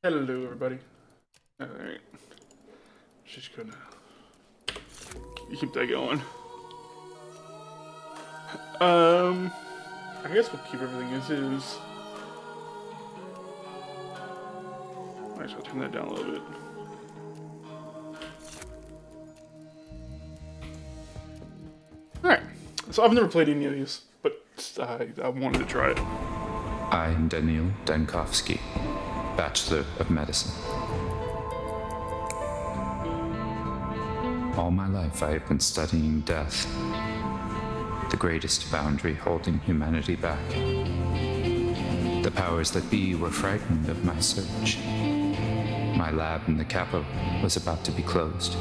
Hello, everybody. Alright. Just gonna keep that going. I guess we'll keep everything as is. Actually, I'll turn that down a little bit. Alright. So I've never played any of these, but I wanted to try it. I am Daniil Dankovsky, Bachelor of Medicine. All my life I have been studying death, the greatest boundary holding humanity back. The powers that be were frightened of my search. My lab in the capital was about to be closed.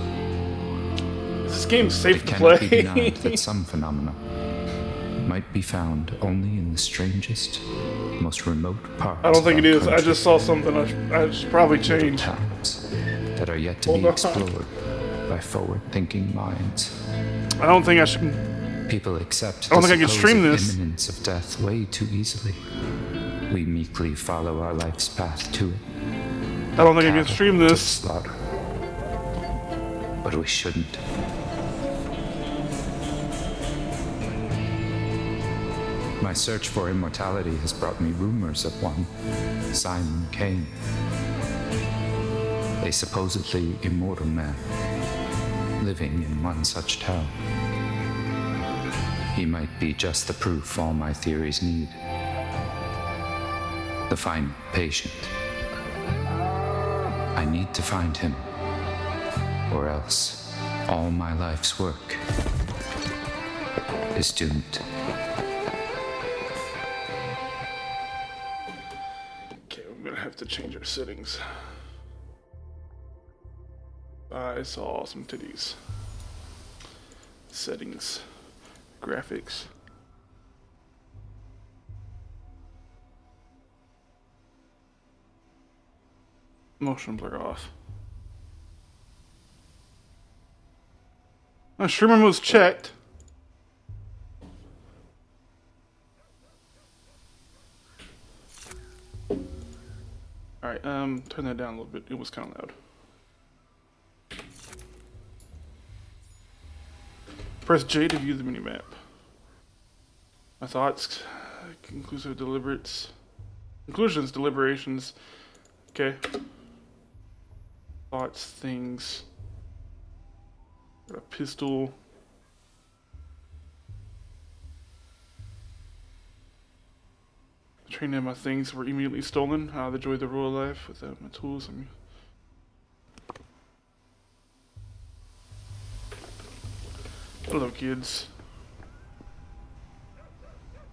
Is this game safe It to cannot play? be denied that some phenomena might be found only in the strangest, most remote parts. I don't think of it our is. I country. just saw something I should probably Little change. towns that are yet to Hold be on. explored by forward-thinking minds. I don't think I should. People accept I don't the think I can supposed stream this. imminence of death way too easily. We meekly follow our life's path to it. I don't think I can Cattle stream to the this. slaughter. But we shouldn't. My search for immortality has brought me rumors of one, Simon Kane, a supposedly immortal man, living in one such town. He might be just the proof all my theories need. The final patient. I need to find him, or else all my life's work is doomed. Okay, we're gonna have to change our settings. I saw some titties. Settings. Graphics. Motion blur off. Streamer mode's checked. Alright, turn that down a little bit. It was kind of loud. Press J to view the minimap. My thoughts, conclusions, deliberations. Okay. Thoughts, things. Got a pistol. Trained in my things were immediately stolen. How the joy of the royal life without my tools. Hello, kids.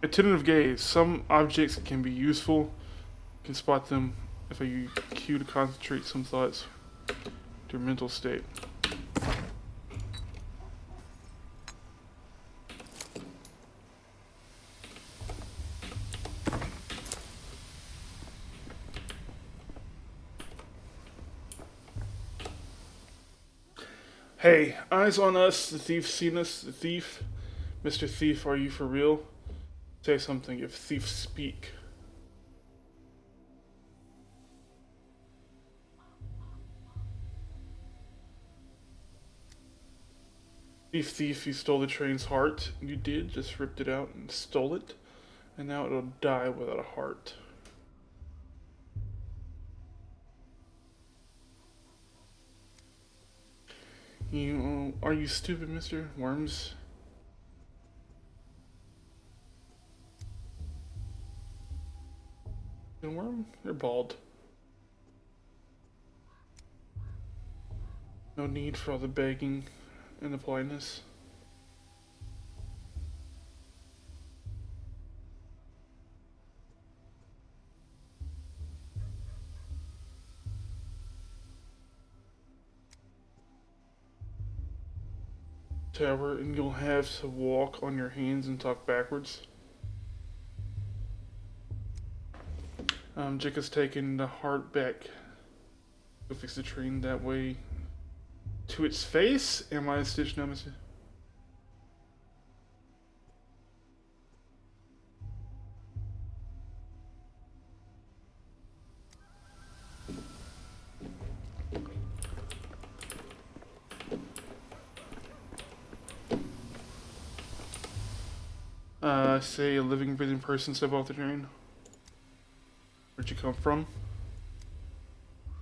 Attentive gaze. Some objects can be useful. You can spot them if I cue to concentrate some thoughts to your mental state. Hey, eyes on us. The thief's seen us. The thief. Mr. Thief, are you for real? Say something if thieves speak. Thief, you stole the train's heart. You did, just ripped it out and stole it. And now it'll die without a heart. Are you stupid, Mr. Worms? Worm? You're bald. No need for all the begging and the politeness. Tower, and you'll have to walk on your hands and talk backwards. Jika's taking the heart back. Go fix the train that way. To its face? Am I a stitch now, Mr.? say a living, breathing person step off the train? Where'd you come from?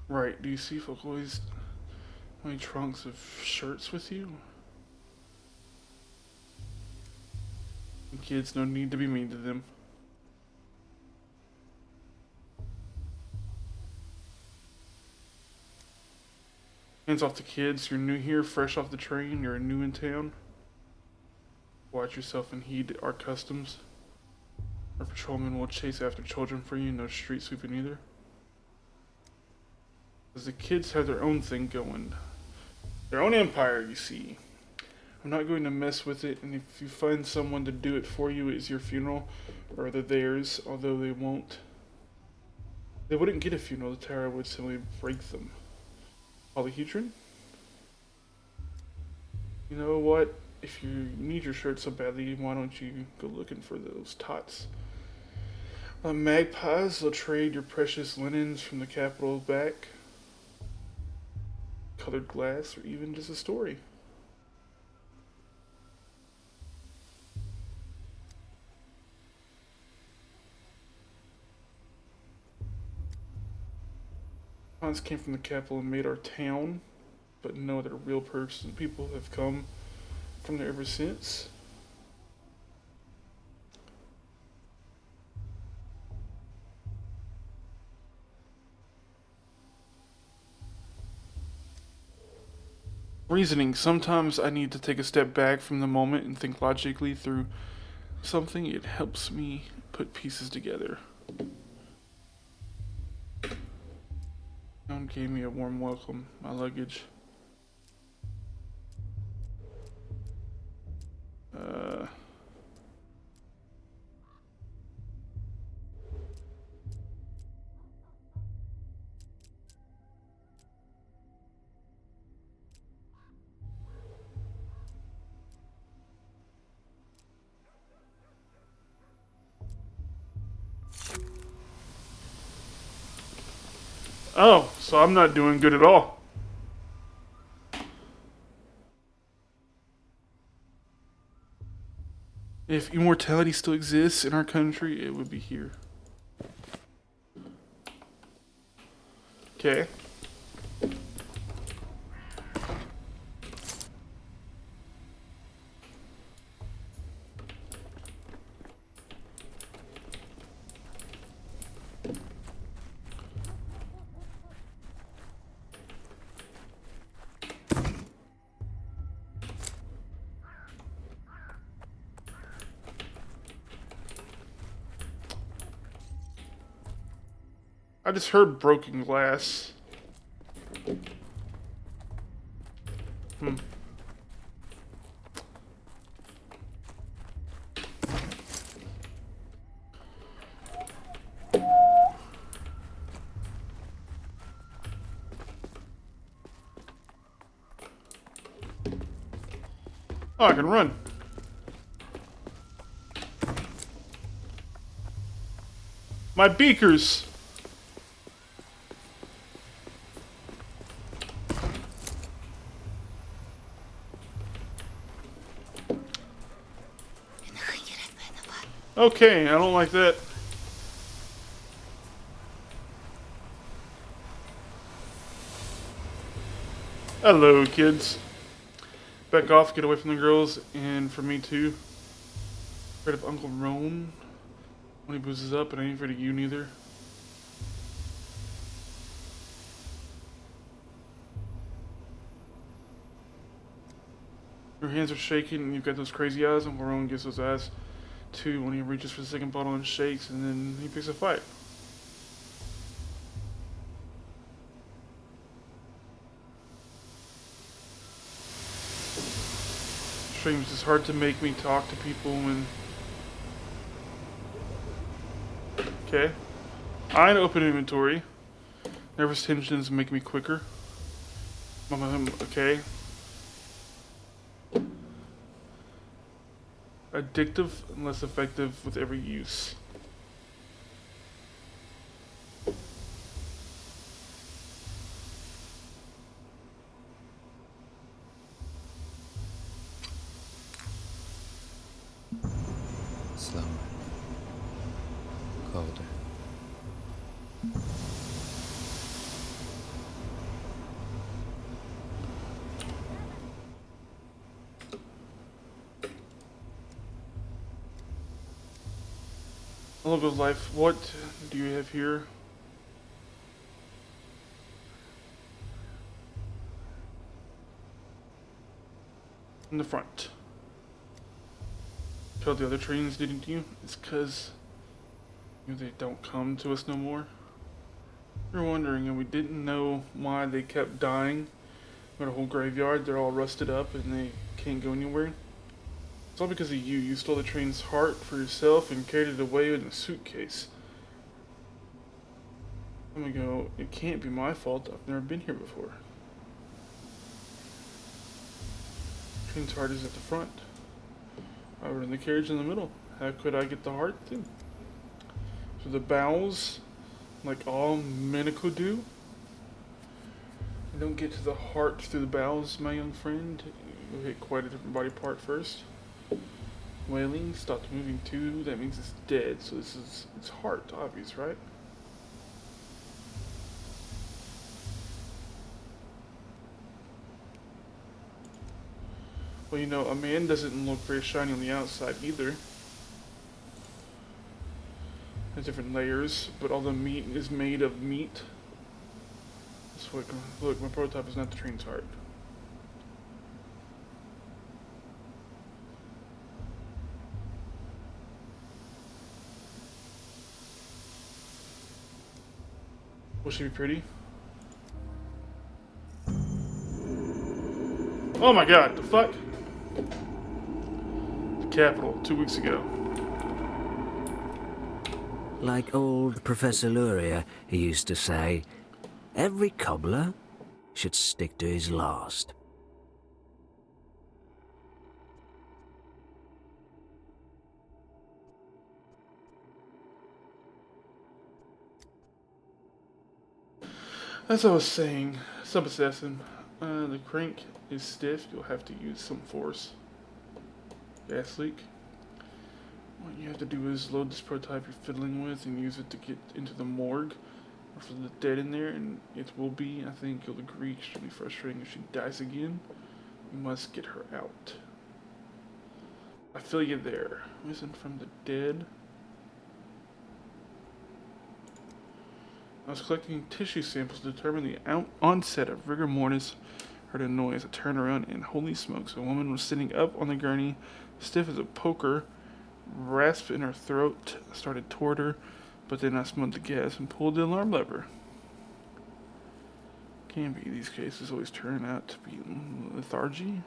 Right, do you see folk always many trunks of shirts with you? And kids, no need to be mean to them. Hands off the kids, you're new here, fresh off the train, you're new in town. Watch yourself and heed our customs. Our patrolmen will chase after children for you, no street sweeping either. Because the kids have their own thing going. Their own empire, you see. I'm not going to mess with it, and if you find someone to do it for you, it's your funeral, or they're theirs, although they won't. They wouldn't get a funeral, the tower would simply break them. Polyhedron? You know what? If you need your shirt so badly, why don't you go looking for those tots? Magpies will trade your precious linens from the capital back. Colored glass, or even just a story. Hans came from the capital and made our town, but no other real people have come from there ever since. Reasoning. Sometimes I need to take a step back from the moment and think logically through something. It helps me put pieces together. Town gave me a warm welcome. My luggage. Oh, so I'm not doing good at all. If immortality still exists in our country, it would be here. Okay. I just heard broken glass. Oh, I can run. My beakers. Okay, I don't like that. Hello, kids. Back off, get away from the girls, and for me too. Afraid of Uncle Roan when he boozes up, and I ain't afraid of you neither. Your hands are shaking, and you've got those crazy eyes. Uncle Roan gets those eyes too when he reaches for the second bottle and shakes, and then he picks a fight. Streams, it's hard to make me talk to people when... Okay. I know open inventory. Nervous tensions make me quicker. Okay. Addictive and less effective with every use. Slowing colder. Logo's life. What do you have here? In the front. Killed the other trains, didn't you? It's cause they don't come to us no more. We were wondering, and we didn't know why they kept dying. We got a whole graveyard. They're all rusted up, and they can't go anywhere. It's all because of you. You stole the train's heart for yourself and carried it away in a suitcase. I'm gonna go, it can't be my fault. I've never been here before. Train's heart is at the front. I were in the carriage in the middle. How could I get the heart then? So the bowels, like all medical do. You don't get to the heart through the bowels, my young friend. You hit quite a different body part first. Wailing, stopped moving too. That means it's dead. So this is its heart, obvious, right? Well, you know, a man doesn't look very shiny on the outside either. There's different layers, but all the meat is made of meat. Look, my prototype is not the train's heart. Will she be pretty? Oh my god, the fuck? The Capitol, 2 weeks ago. Like old Professor Luria, he used to say, every cobbler should stick to his last. As I was saying, sub-assassin, the crank is stiff. You'll have to use some force. Gas leak. What you have to do is load this prototype you're fiddling with and use it to get into the morgue or for the dead in there, and it will be, I think you'll agree, extremely frustrating if she dies again. You must get her out. I feel you there. Listen from the dead. I was collecting tissue samples to determine the onset of rigor mortis. Heard a noise. I turned around and holy smokes, a woman was sitting up on the gurney, stiff as a poker, rasp in her throat. I started toward her, but then I smelled the gas and pulled the alarm lever. Can't be. These cases always turn out to be lethargy.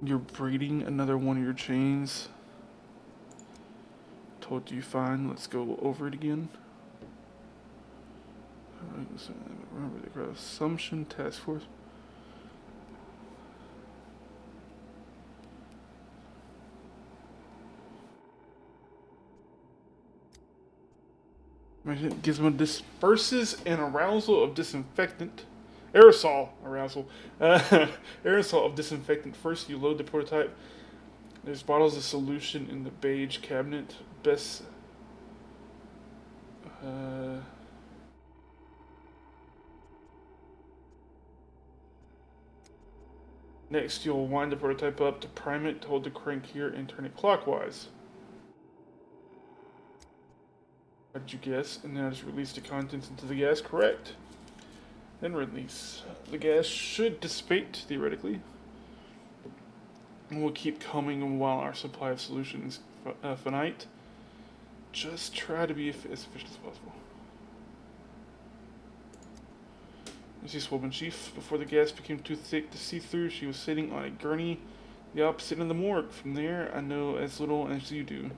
You're braiding another one of your chains. Told you fine. Let's go over it again. Remember the Assumption Task Force. Gizmo disperses an arousal of disinfectant. Aerosol arousal. Aerosol of disinfectant. First, you load the prototype. There's bottles of solution in the beige cabinet. Best. Next, you'll wind the prototype up to prime it. Hold the crank here and turn it clockwise. How did you guess? And now just release the contents into the gas. Correct. Then release. The gas should dissipate, theoretically. And we'll keep coming while our supply of solution is finite. Just try to be as efficient as possible. You see Swollen Chief. Before the gas became too thick to see through, she was sitting on a gurney, the opposite end of the morgue. From there, I know as little as you do.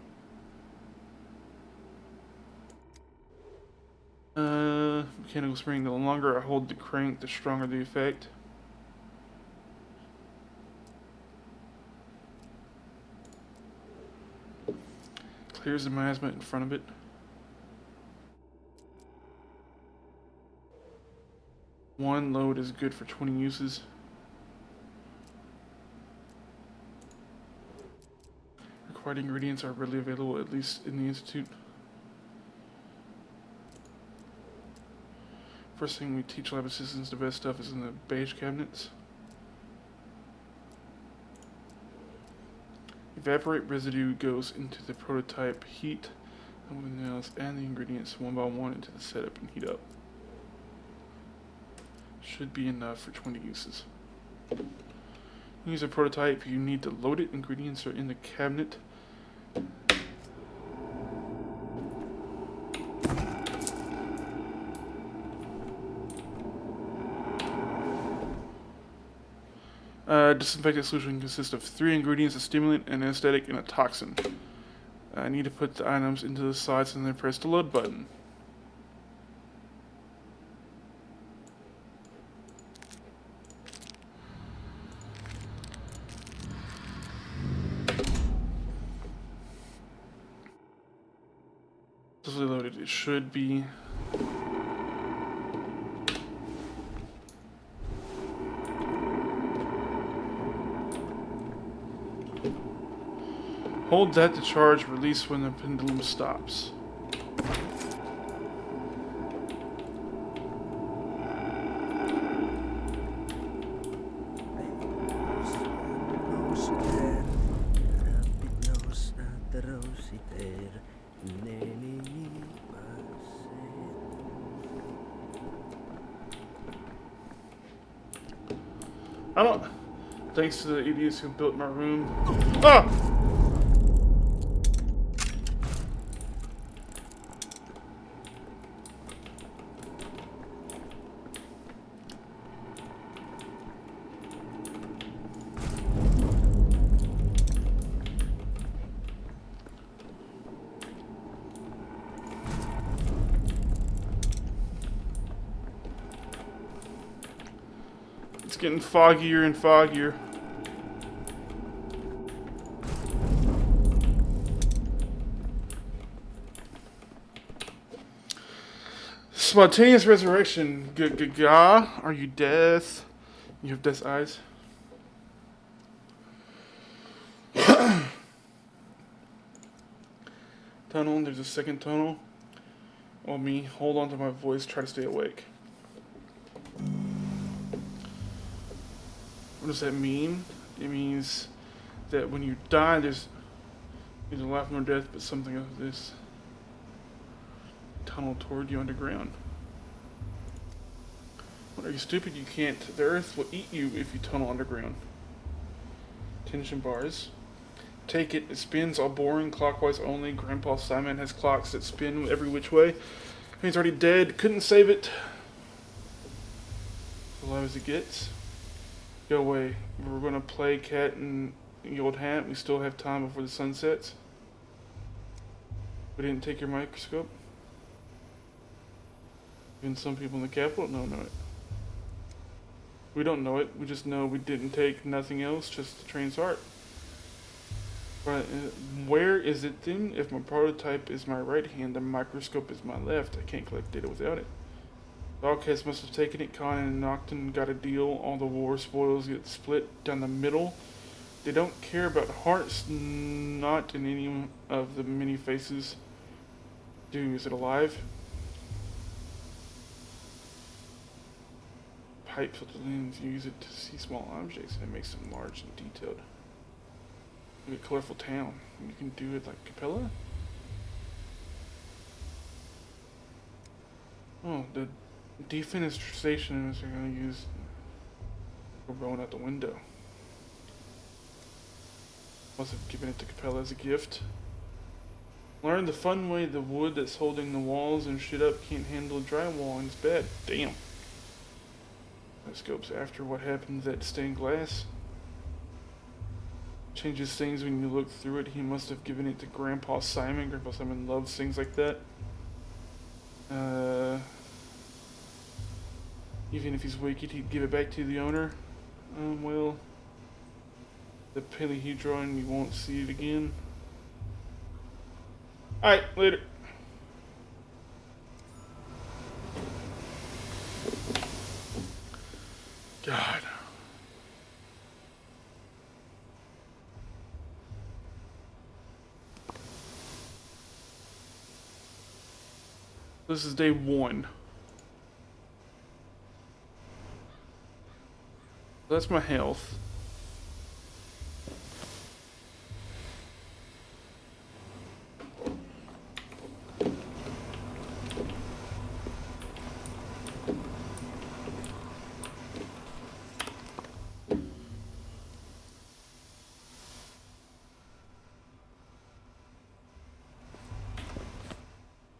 Mechanical spring. The longer I hold the crank, the stronger the effect. Clears the miasma in front of it. One load is good for 20 uses. required ingredients are readily available, at least in the Institute. First thing we teach lab assistants, the best stuff is in the beige cabinets. Evaporate residue goes into the prototype, heat, and everything else, and the ingredients one by one into the setup and heat up. Should be enough for 20 uses. Use a prototype, you need to load it. Ingredients are in the cabinet. Disinfectant solution consists of 3 ingredients: a stimulant, an anesthetic, and a toxin. I need to put the items into the slots and then press the load button. Totally loaded. It should be. Hold that to charge, release when the pendulum stops. I don't. Thanks to the idiots who built my room. Ah! It's getting foggier and foggier. Spontaneous resurrection. Gaga, are you death? You have death's eyes. Tunnel, there's a second tunnel. Oh, me, hold on to my voice, try to stay awake. What does that mean? It means that when you die, there's neither life nor death, but something of this tunnel toward you underground. What, are you stupid? You can't. The earth will eat you if you tunnel underground. Tension bars. Take it. It spins all boring, clockwise only. Grandpa Simon has clocks that spin every which way. He's already dead. Couldn't save it. Alive as it gets. Go away. We're gonna play cat and the old hat. We still have time before the sun sets. We didn't take your microscope. Even some people in the Capitol don't know it. We don't know it. We just know we didn't take nothing else, just the train's heart. But where is it then? If my prototype is my right hand, the microscope is my left. I can't collect data without it. Dogcats must have taken it. Con and Nocton got a deal. All the war spoils get split down the middle. They don't care about hearts, not in any of the many faces. Dude, is it alive? Pipe filter lens, use it to see small objects and it makes them large and detailed. Look at colorful town. You can do it like Capella? Oh, the defenestration is going to use. We're going out the window. Must have given it to Capella as a gift. Learn the fun way the wood that's holding the walls and shit up can't handle drywall and it's bad. Damn. That scope's after what happened to that stained glass. Changes things when you look through it. He must have given it to Grandpa Simon. Grandpa Simon loves things like that. Even if he's wicked, he'd give it back to the owner. Well, the polyhedron, you won't see it again. Alright, later. God. This is day 1. That's my health.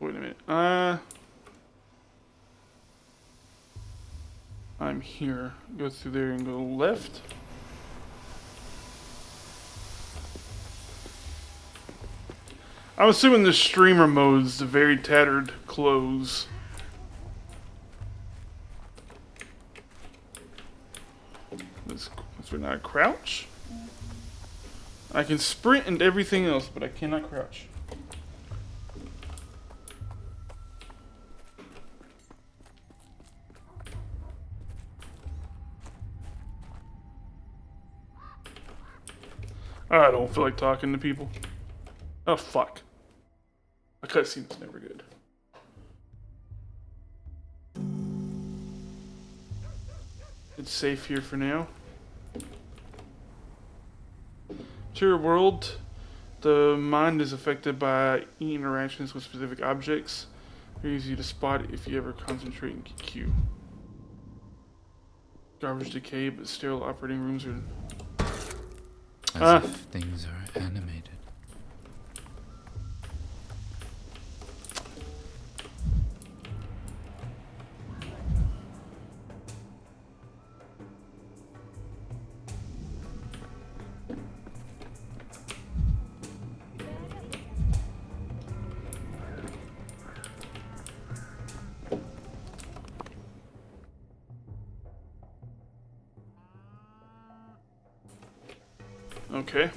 Wait a minute. I'm here. Go through there and go left. I'm assuming the streamer mode's the very tattered clothes. Let's not crouch. I can sprint and everything else, but I cannot crouch. I don't feel like talking to people. Oh, fuck. A cutscene's never good. It's safe here for now. To your world, the mind is affected by interactions with specific objects. They're easy to spot if you ever concentrate and Q. Garbage decay, but sterile operating rooms are... As if things are animated. Okay.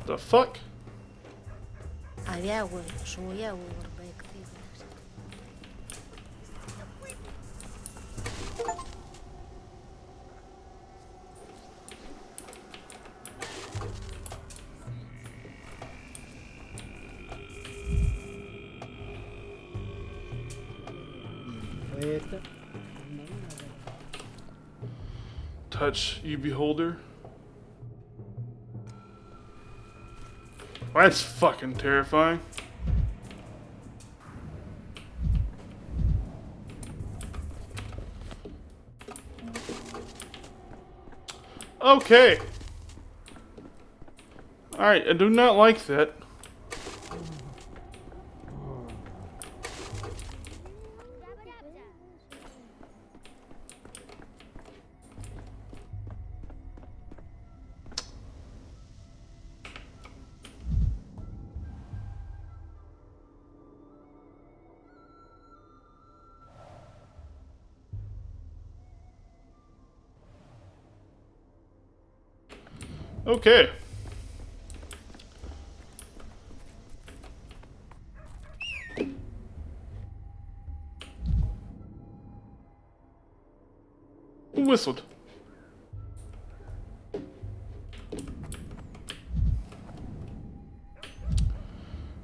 The fuck? Había agua, subía agua, back. Touch, you beholder. Well, that's fucking terrifying. Okay. Alright, I do not like that. Okay. Who whistled?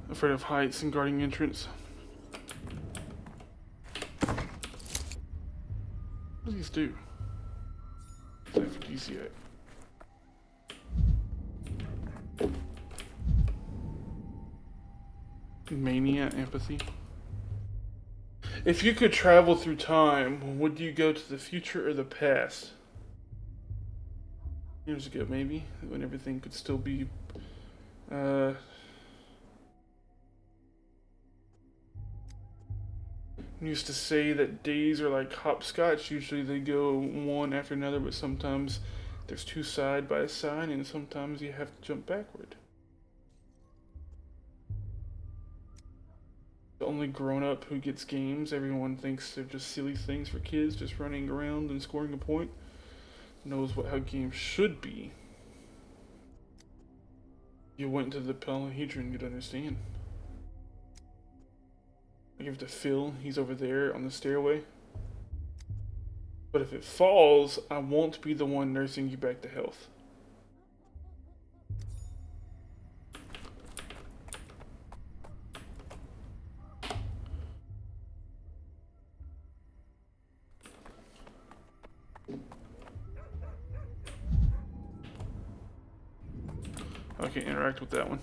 Afraid of heights and guarding entrance. What do these do? Aphrodisiac. Mania, empathy. If you could travel through time, would you go to the future or the past? Years ago, maybe, when everything could still be, used to say that days are like hopscotch. Usually they go one after another, but sometimes there's two side by side, and sometimes you have to jump backward. The only grown-up who gets games, everyone thinks they're just silly things for kids, just running around and scoring a point, knows how games should be. You went to the Pathologic, you'd understand. I give it to Phil, he's over there on the stairway. But if it falls, I won't be the one nursing you back to health. can't interact with that one.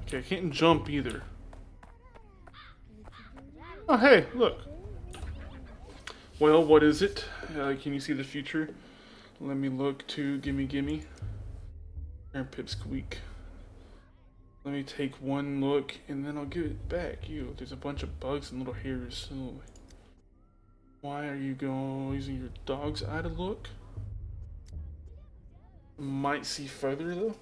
Okay, I can't jump either. Oh, hey, look. Well, what is it? Can you see the future? Let me look to gimme. Iron pipsqueak. Let me take one look and then I'll give it back. You, there's a bunch of bugs and little hairs. Oh. Why are you using your dog's eye to look? Might see further though.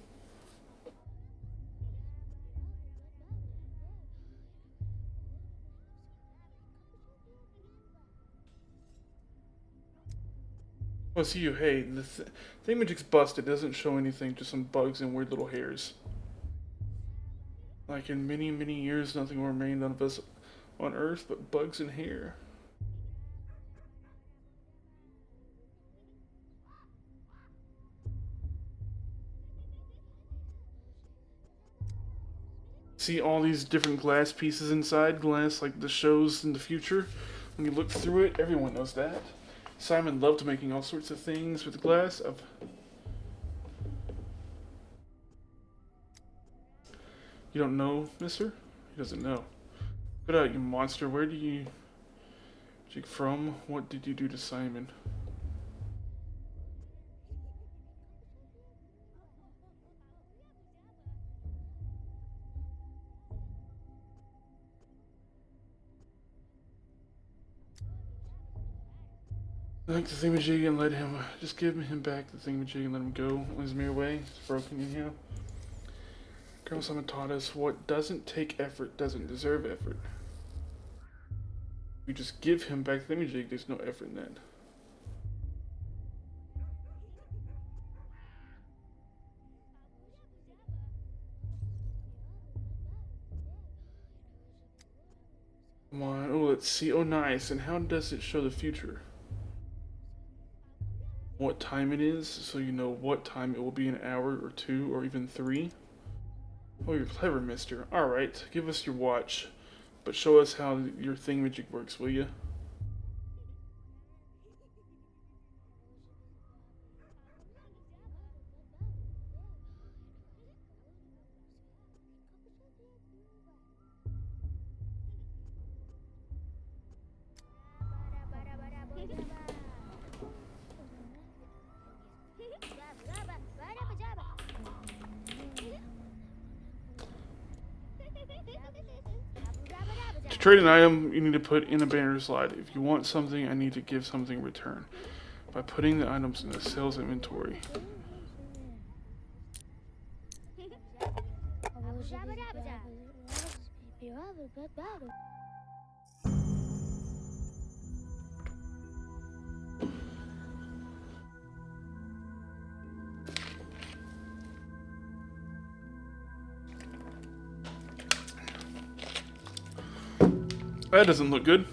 Oh, see you. Hey, the thingamajig's busted. It doesn't show anything, just some bugs and weird little hairs. Like in many, many years, nothing will remain of us on Earth but bugs and hair. See all these different glass pieces inside? Glass like the shows in the future. When you look through it, everyone knows that. Simon loved making all sorts of things with glass. You don't know, mister? He doesn't know. Get out, you monster. Where do you jig from? What did you do to Simon? Like the thingamajig and let him. Just give him back the thingamajig and let him go on his mere way. It's broken anyhow. Colonel Simon taught us what doesn't take effort doesn't deserve effort. We just give him back the thingamajig, there's no effort in that. Come on, oh, let's see. Oh, nice. And how does it show the future? What time it is, so you know what time it will be, an hour or 2 or even 3. Oh, you're clever, mister. Alright, give us your watch, but show us how your thingamajig works, will you? To trade an item, you need to put in a banner slide. If you want something, I need to give something in return. By putting the items in the sales inventory. That doesn't look good.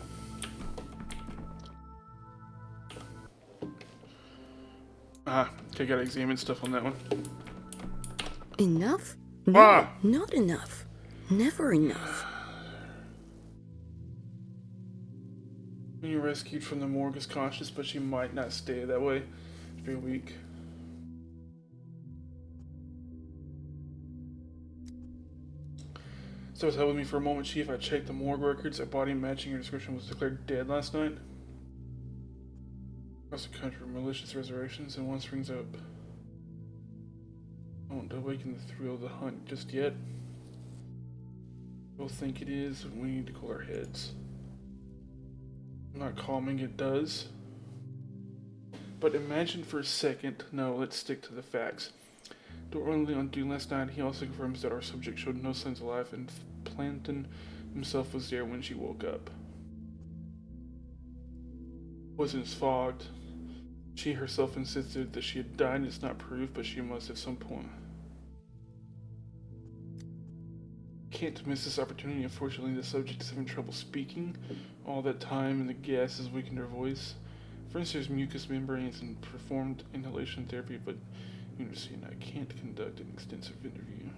Okay, gotta examine stuff on that one. Enough? No, Ah! not enough. Never enough. When you're rescued from the morgue is conscious, but she might not stay that way. She'll be weak. So was helping me for a moment, Chief. I checked the morgue records. A body matching your description was declared dead last night. Across the country, malicious resurrections, and one springs up. Don't awaken the thrill of the hunt just yet. We'll think it is. We need to cool our heads. I'm not calming, it does. But imagine for a second. No, let's stick to the facts. Only on duty last night, he also confirms that our subject showed no signs of life, and Planton himself was there when she woke up. Wasn't fogged. She herself insisted that she had died. It's not proved, but she must at some point. Can't miss this opportunity. Unfortunately, the subject is having trouble speaking. All that time and the gas has weakened her voice. For instance, there's mucous membranes and performed inhalation therapy, but you understand, I can't conduct an extensive interview.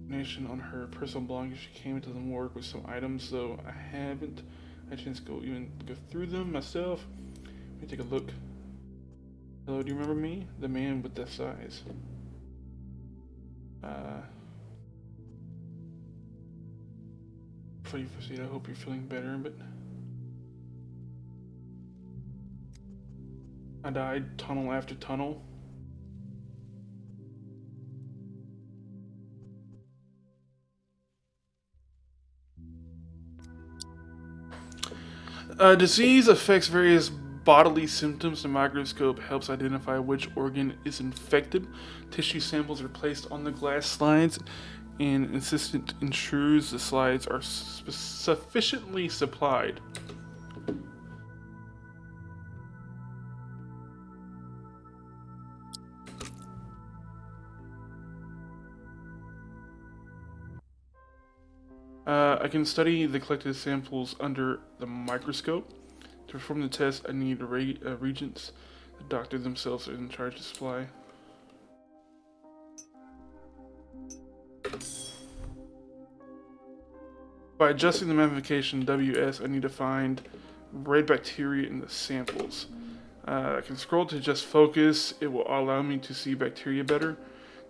Information on her personal belongings. She came into the morgue with some items, though I haven't had a chance to go through them myself. Let me take a look. Hello, do you remember me? The man with the size. Before you proceed, I hope you're feeling better, but I died tunnel after tunnel. Disease affects various bodily symptoms. The microscope helps identify which organ is infected. Tissue samples are placed on the glass slides, and an assistant ensures the slides are sufficiently supplied. I can study the collected samples under the microscope. To perform the test, I need reagents. The doctor themselves are in charge of supply. By adjusting the magnification WS, I need to find red bacteria in the samples. I can scroll to adjust focus. It will allow me to see bacteria better.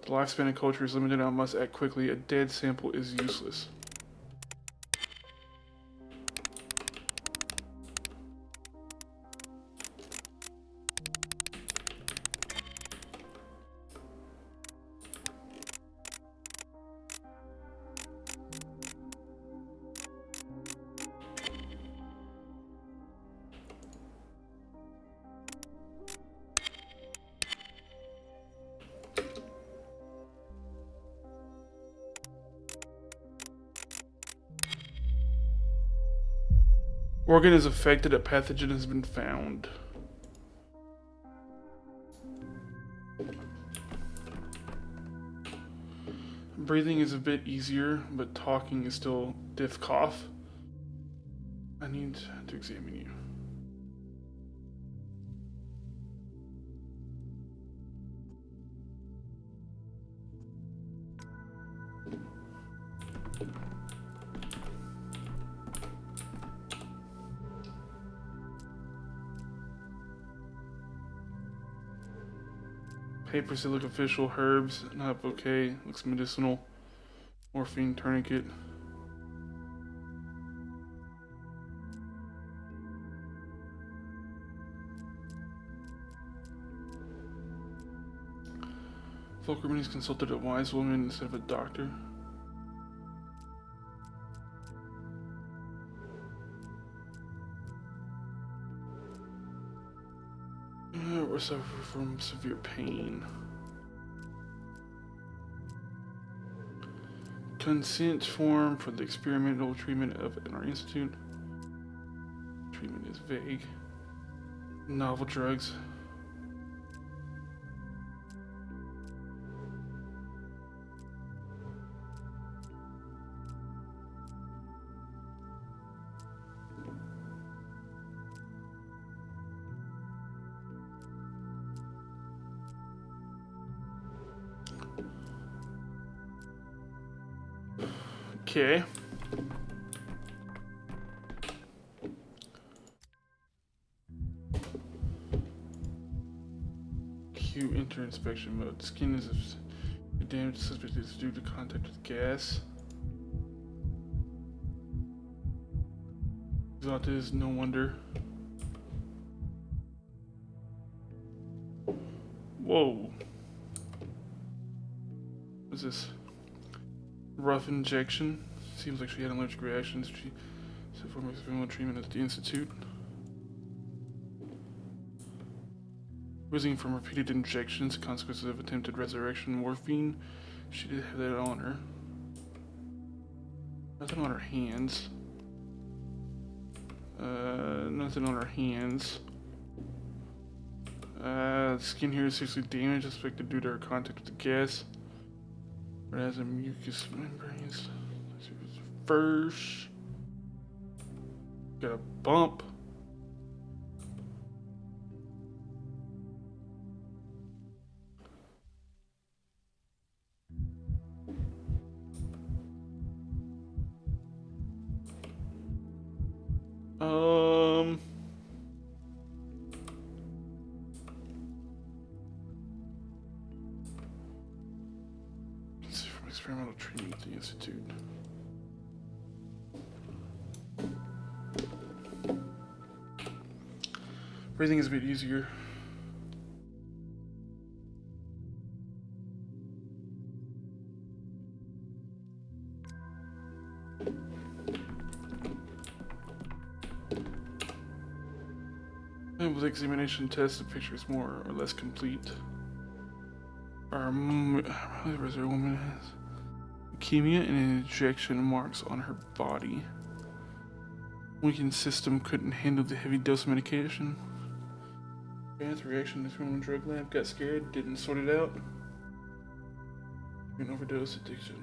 The lifespan of culture is limited. I must act quickly. A dead sample is useless. Organ is affected. A pathogen has been found. Breathing is a bit easier, but talking is still diff cough. I need to examine you. Papers that look official. Herbs, not okay. Looks medicinal. Morphine tourniquet. Fulcrum has consulted a wise woman instead of a doctor. Or suffer from severe pain. Consent form for the experimental treatment in our institute. Treatment is vague. Novel drugs. Okay. Q enter inspection mode. Skin is damage suspect is due to contact with gas. Exalted is no wonder. Whoa. What's this? Rough injection. Seems like she had allergic reactions. She said for experimental treatment at the institute. Wheezing from repeated injections, consequences of attempted resurrection. Morphine. She did have that on her. Nothing on her hands. Nothing on her hands. Skin here is seriously damaged, suspected due to her contact with the gas. It has a mucous membranes. First, got a bump. experimental treatment at the Institute. Breathing is a bit easier. With examination tests, the picture is more or less complete. Our reserve woman has leukemia and injection marks on her body. Weakened system couldn't handle the heavy dose of medication. Bad reaction to the drug lab, got scared, didn't sort it out. An overdose addiction.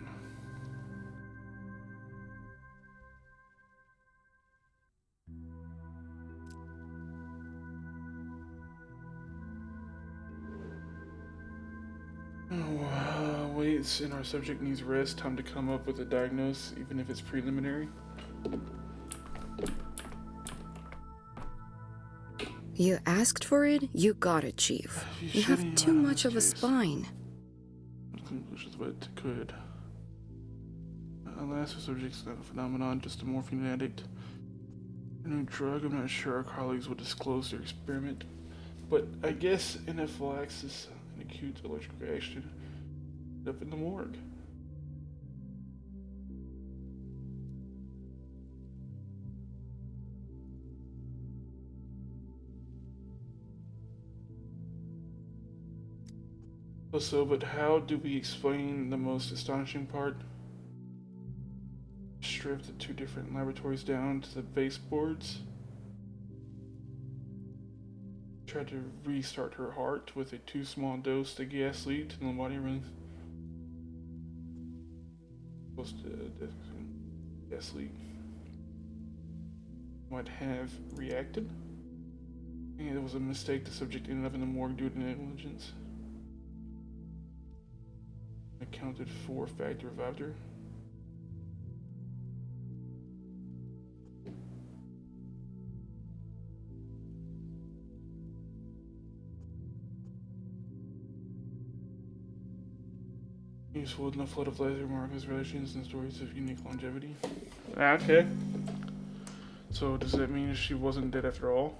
Waits and our subject needs rest, time to come up with a diagnosis, even if it's preliminary. You asked for it, you got it, Chief. You have too much of a spine. Conclusions, but could. Alas, the subject's not a phenomenon, just a morphine addict. A new drug, I'm not sure our colleagues will disclose their experiment, but I guess anaphylaxis, an acute allergic reaction, up in the morgue. Also, but how do we explain the most astonishing part? Strip the two different laboratories down to the baseboards. Tried to restart her heart with a too small dose of gas leaked in the body room. Supposed to gas leak might have reacted. And it was a mistake. The subject ended up in the morgue due to negligence. Accounted for factor revived her. Useful in a flood of laser markers, relations, and stories of unique longevity. Okay. So does that mean she wasn't dead after all?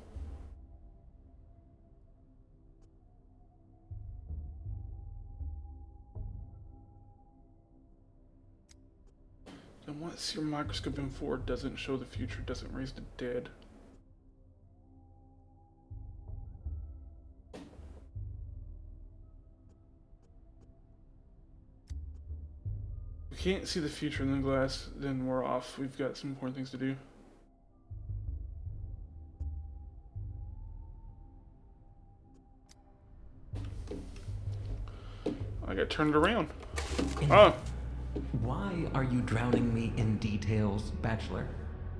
Then what's your microscope in for? Doesn't show the future, doesn't raise the dead. We can't see the future in the glass, then we're off. We've got some important things to do. I got turned around. Why are you drowning me in details, Bachelor?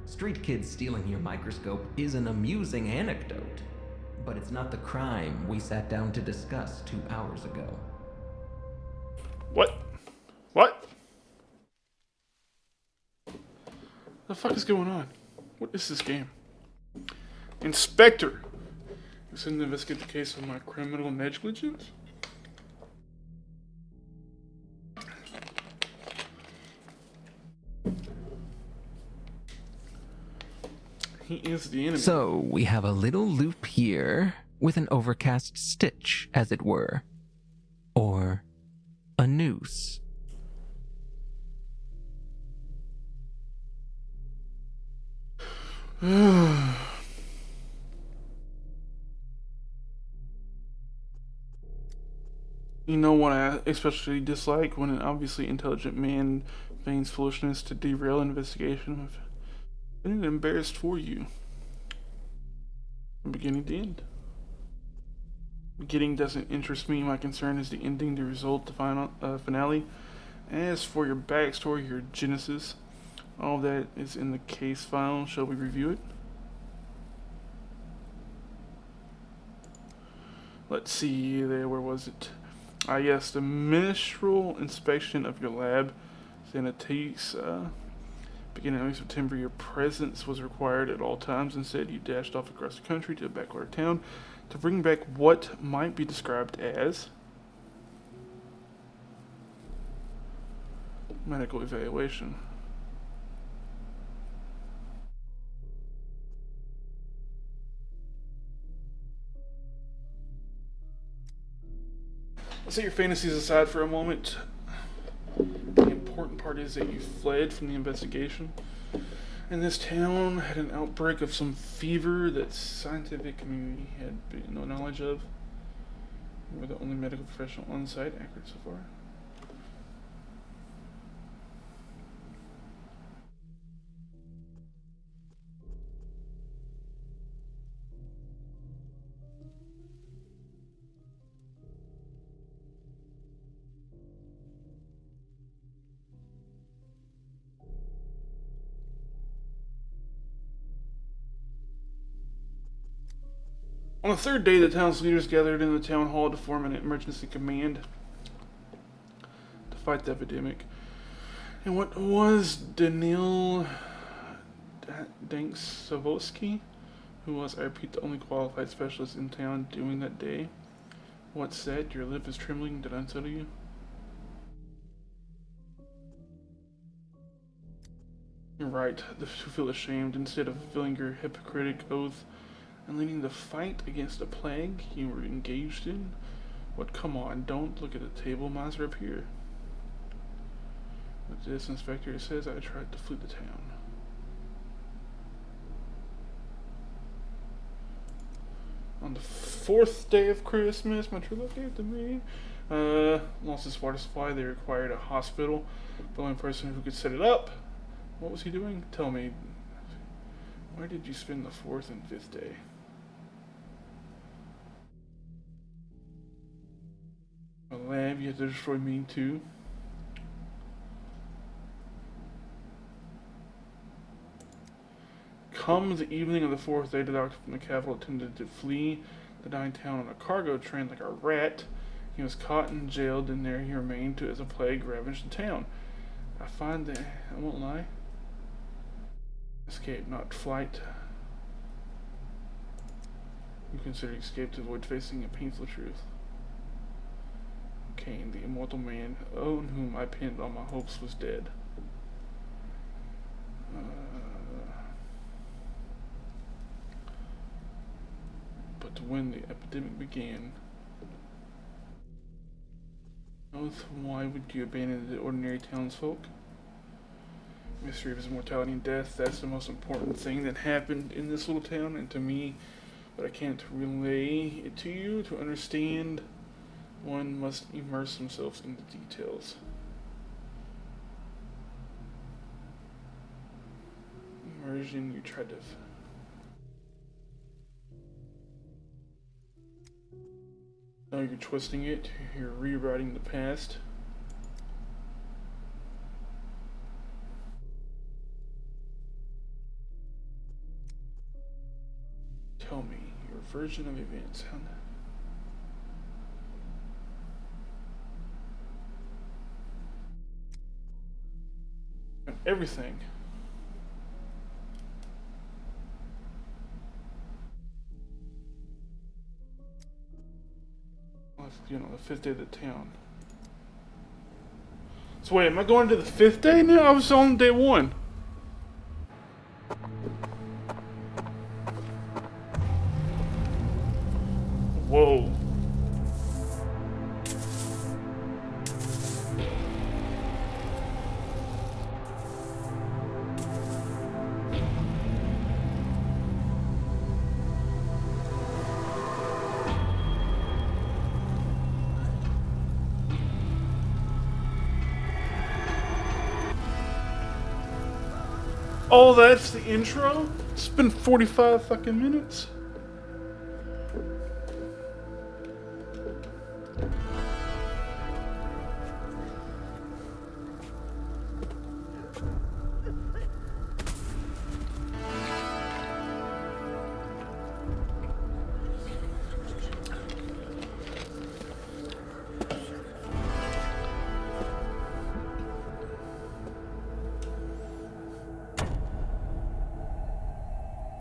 Street kids stealing your microscope is an amusing anecdote, but it's not the crime we sat down to discuss 2 hours ago. What? What? The fuck is going on? What is this game? Inspector! You sent to investigate the case of my criminal negligence? He is the enemy. So, we have a little loop here with an overcast stitch, as it were. Or a noose. You know what I especially dislike? When an obviously intelligent man feigns foolishness to derail an investigation. I've been embarrassed for you. From beginning to end. Beginning doesn't interest me. My concern is the ending, the result, the final finale. As for your backstory, your genesis, all that is in the case file. Shall we review it? Let's see there. Where was it? Yes, the ministerial inspection of your lab, Sanitisa. Beginning in early September, your presence was required at all times. Instead, you dashed off across the country to a backwater town to bring back what might be described as medical evaluation. Let's set your fantasies aside for a moment. The important part is that you fled from the investigation. And this town had an outbreak of some fever that scientific community had no knowledge of. You were the only medical professional on site. Accurate so far. On the third day, the town's leaders gathered in the town hall to form an emergency command to fight the epidemic. And what was Daniil Danksavotsky, who was, I repeat, the only qualified specialist in town, doing that day? What said? Your lip is trembling. Did I unsettle you? You're right. To feel ashamed instead of fulfilling your hypocritic oath and leading the fight against a plague you were engaged in? What? Come on, don't look at the table. Mine's up here. With this, Inspector says I tried to flee the town. On the fourth day of Christmas, my true love gave to me. Lost his water supply. They required a hospital. The only person who could set it up. What was he doing? Tell me. Where did you spend the fourth and fifth day? A lab, you had to destroy me too. Come the evening of the fourth day, the doctor from the capital attempted to flee the dying town on a cargo train like a rat. He was caught and jailed, and there he remained as a plague ravaged the town. I find that, I won't lie, escape, not flight. You consider escape to avoid facing a painful truth. Cain, the immortal man on whom I pinned all my hopes, was dead. But when the epidemic began, why would you abandon the ordinary townsfolk? Mystery of his mortality and death, that's the most important thing that happened in this little town, and to me, but I can't relay it to you. To understand, one must immerse themselves in the details. Immersion, you tried to... Now you're twisting it, you're rewriting the past. Tell me your version of events, Hannah. Everything. You know, the fifth day of the town. So wait, am I going to the fifth day now? I was on day one. Whoa. Oh, that's the intro? It's been 45 fucking minutes.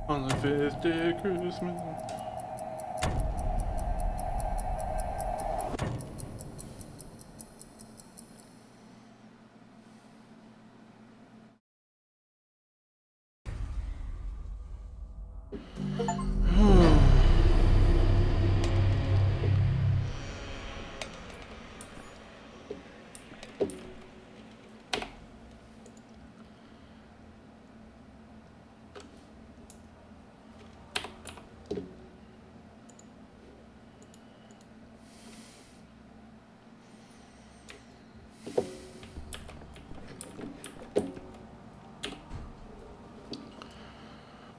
On the fifth day of Christmas.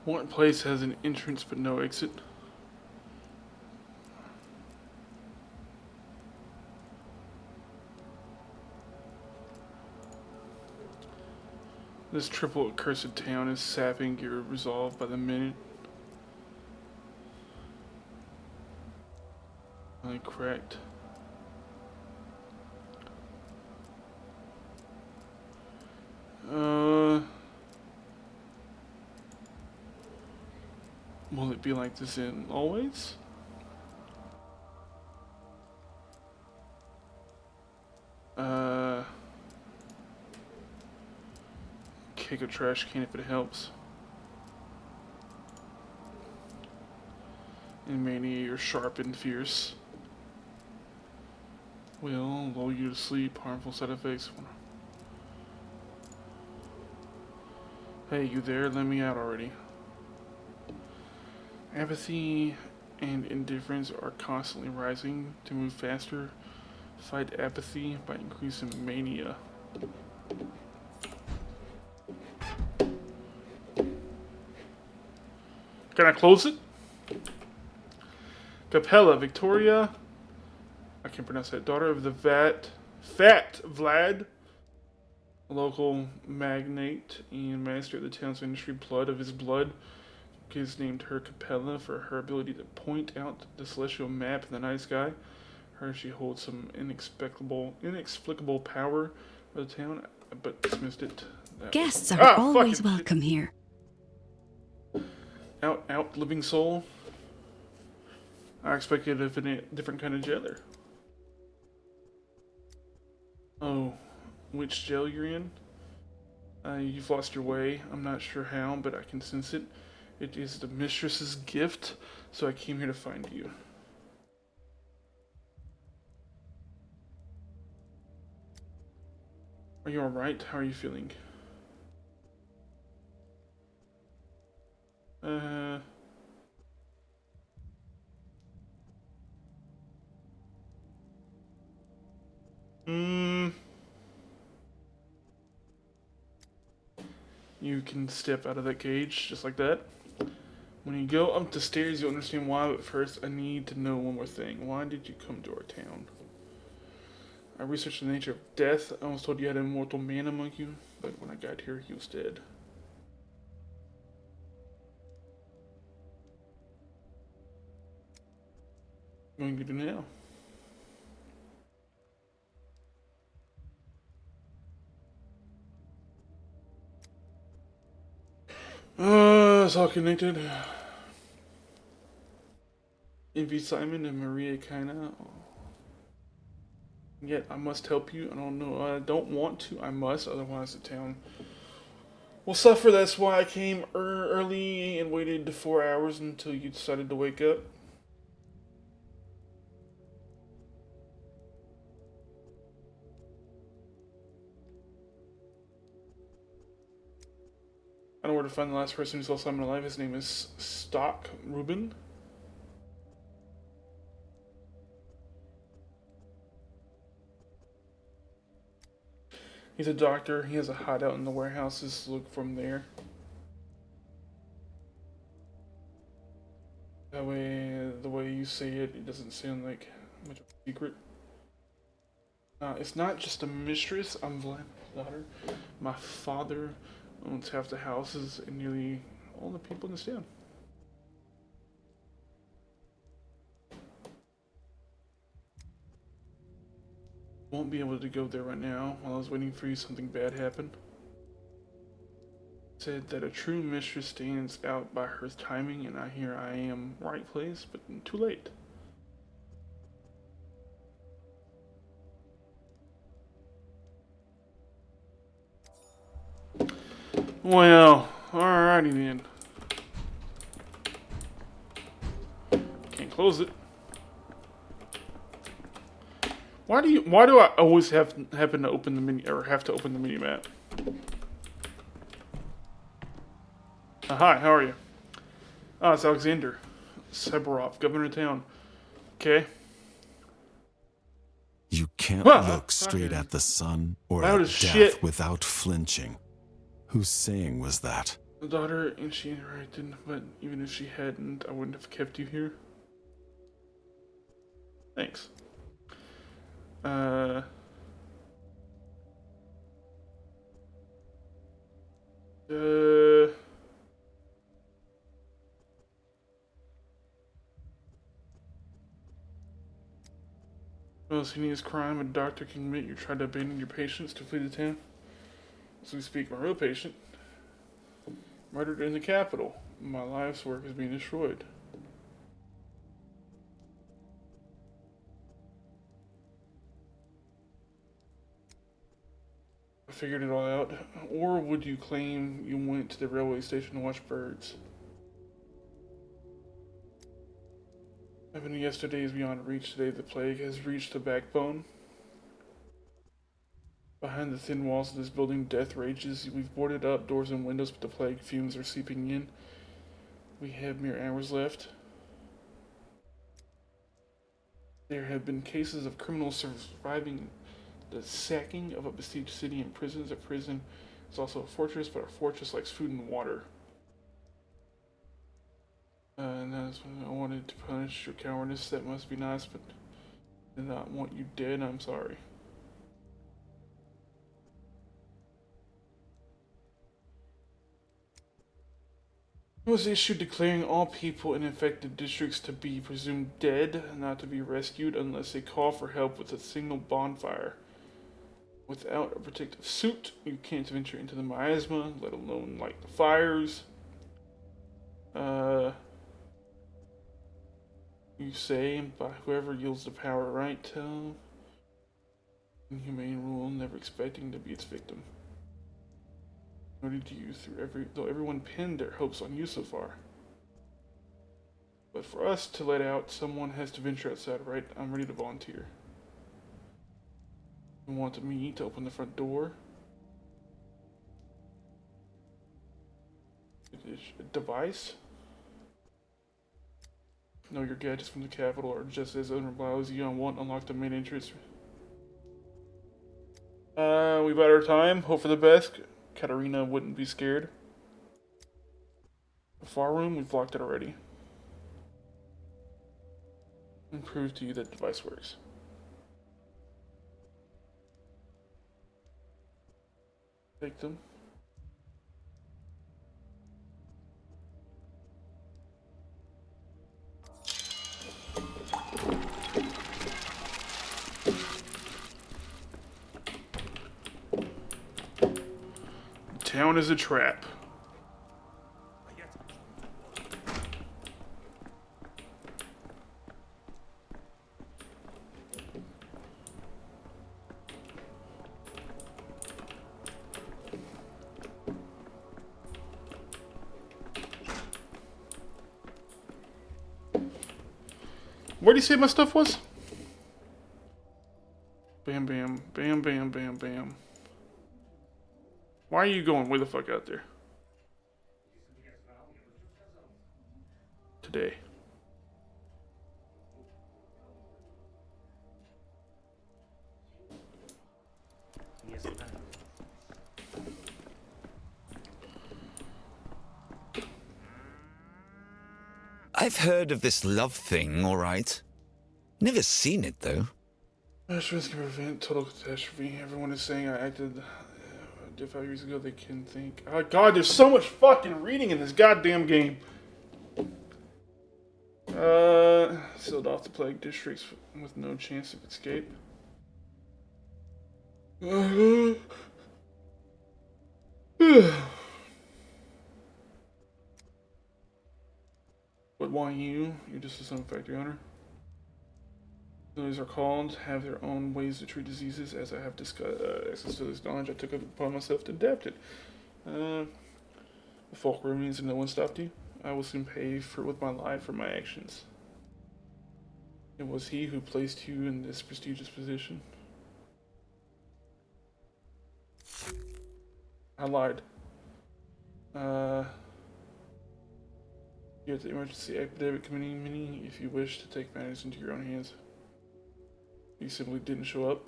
What place has an entrance but no exit? This triple accursed town is sapping your resolve by the minute. Only cracked. Will it be like this in always? Kick a trash can if it helps. In mania, you're sharp and fierce. Will lull you to sleep. Harmful side effects. Hey, you there? Let me out already. Apathy and indifference are constantly rising. To move faster, fight apathy by increasing mania. Can I close it? Capella, Victoria. I can't pronounce that. Daughter of the Fat Vlad, a local magnate and master of the town's industry. Blood of his blood. Kids named her Capella for her ability to point out the celestial map in the night sky. She holds some inexplicable power of the town, but dismissed it. Guests are always welcome here. Out, living soul. I expected a different kind of jailer. Oh, which jail you're in? You've lost your way. I'm not sure how, but I can sense it. It is the mistress's gift, so I came here to find you. Are you alright? How are you feeling? You can step out of that cage just like that. When you go up the stairs, you'll understand why, but first I need to know one more thing. Why did you come to our town? I researched the nature of death. I almost told you had an immortal man among you, but when I got here, he was dead. What are you going to do now? It's all connected. Envy Simon and Maria kinda. Yet I must help you. I don't know. I don't want to. I must. Otherwise, the town will suffer. That's why I came early and waited 4 hours until you decided to wake up. I know where to find the last person who saw Simon alive. His name is Stock Rubin. He's a doctor. He has a hideout in the warehouses. Look from there. That way, the way you say it, it doesn't sound like much of a secret. It's not just a mistress. I'm Vlad's daughter. My father owns half the houses and nearly all the people in this town. Won't be able to go there right now. While I was waiting for you, something bad happened. Said that a true mistress stands out by her timing, and I am right place, but too late. Well, alrighty then. Can't close it. Why do I always happen to open the menu, or have to open the menu map? Hi, how are you? It's Alexander Seborov, governor of town. Okay. You can't look straight at the sun or Loud at as death shit. without flinching. Whose saying was that? The daughter, and she interacted, but even if she hadn't, I wouldn't have kept you here. Thanks. Uh... Most heinous crime a doctor can commit. You tried to abandon your patients to flee the town. As we speak, my real patient murdered in the capital. My life's work is being destroyed. I figured it all out. Or would you claim you went to the railway station to watch birds? Happened yesterday is beyond reach. Today the plague has reached the backbone. Behind the thin walls of this building, death rages. We've boarded up doors and windows, but the plague fumes are seeping in. We have mere hours left. There have been cases of criminals surviving the sacking of a besieged city and prisons. A prison is also a fortress, but a fortress likes food and water. And that's when I wanted to punish your cowardice. That must be nice, but I did not want you dead. I'm sorry. It was issued declaring all people in infected districts to be presumed dead, not to be rescued unless they call for help with a single bonfire. Without a protective suit, you can't venture into the miasma, let alone light the fires. You say, by whoever yields the power right, inhumane rule, never expecting to be its victim. Noted to you though everyone pinned their hopes on you so far. But for us to let out, someone has to venture outside, right? I'm ready to volunteer. You want me to open the front door? A device? No, your gadgets from the capital are just as unreliable as you. I won't unlock the main entrance. We bought our time. Hope for the best. Katarina wouldn't be scared. The far room, we've locked it already. And prove to you that the device works. Take them. The town is a trap. Where do you say my stuff was? Bam, bam, bam, bam, bam, bam. Why are you going way the fuck out there? Today. I've heard of this love thing, all right. Never seen it, though. Best risk can prevent total catastrophe. Everyone is saying I acted 5 years ago. They can think. Oh god, there's so much fucking reading in this goddamn game. Sealed off the plague districts with no chance of escape. But why you? You're just a son of a factory owner. Those are called have their own ways to treat diseases. As I have discussed, access to this knowledge, I took it upon myself to adapt it. The fulcrum means that no one stopped you. I will soon pay with my life for my actions. It was he who placed you in this prestigious position. I lied. You're at the emergency epidemic committee if you wish to take matters into your own hands. You simply didn't show up.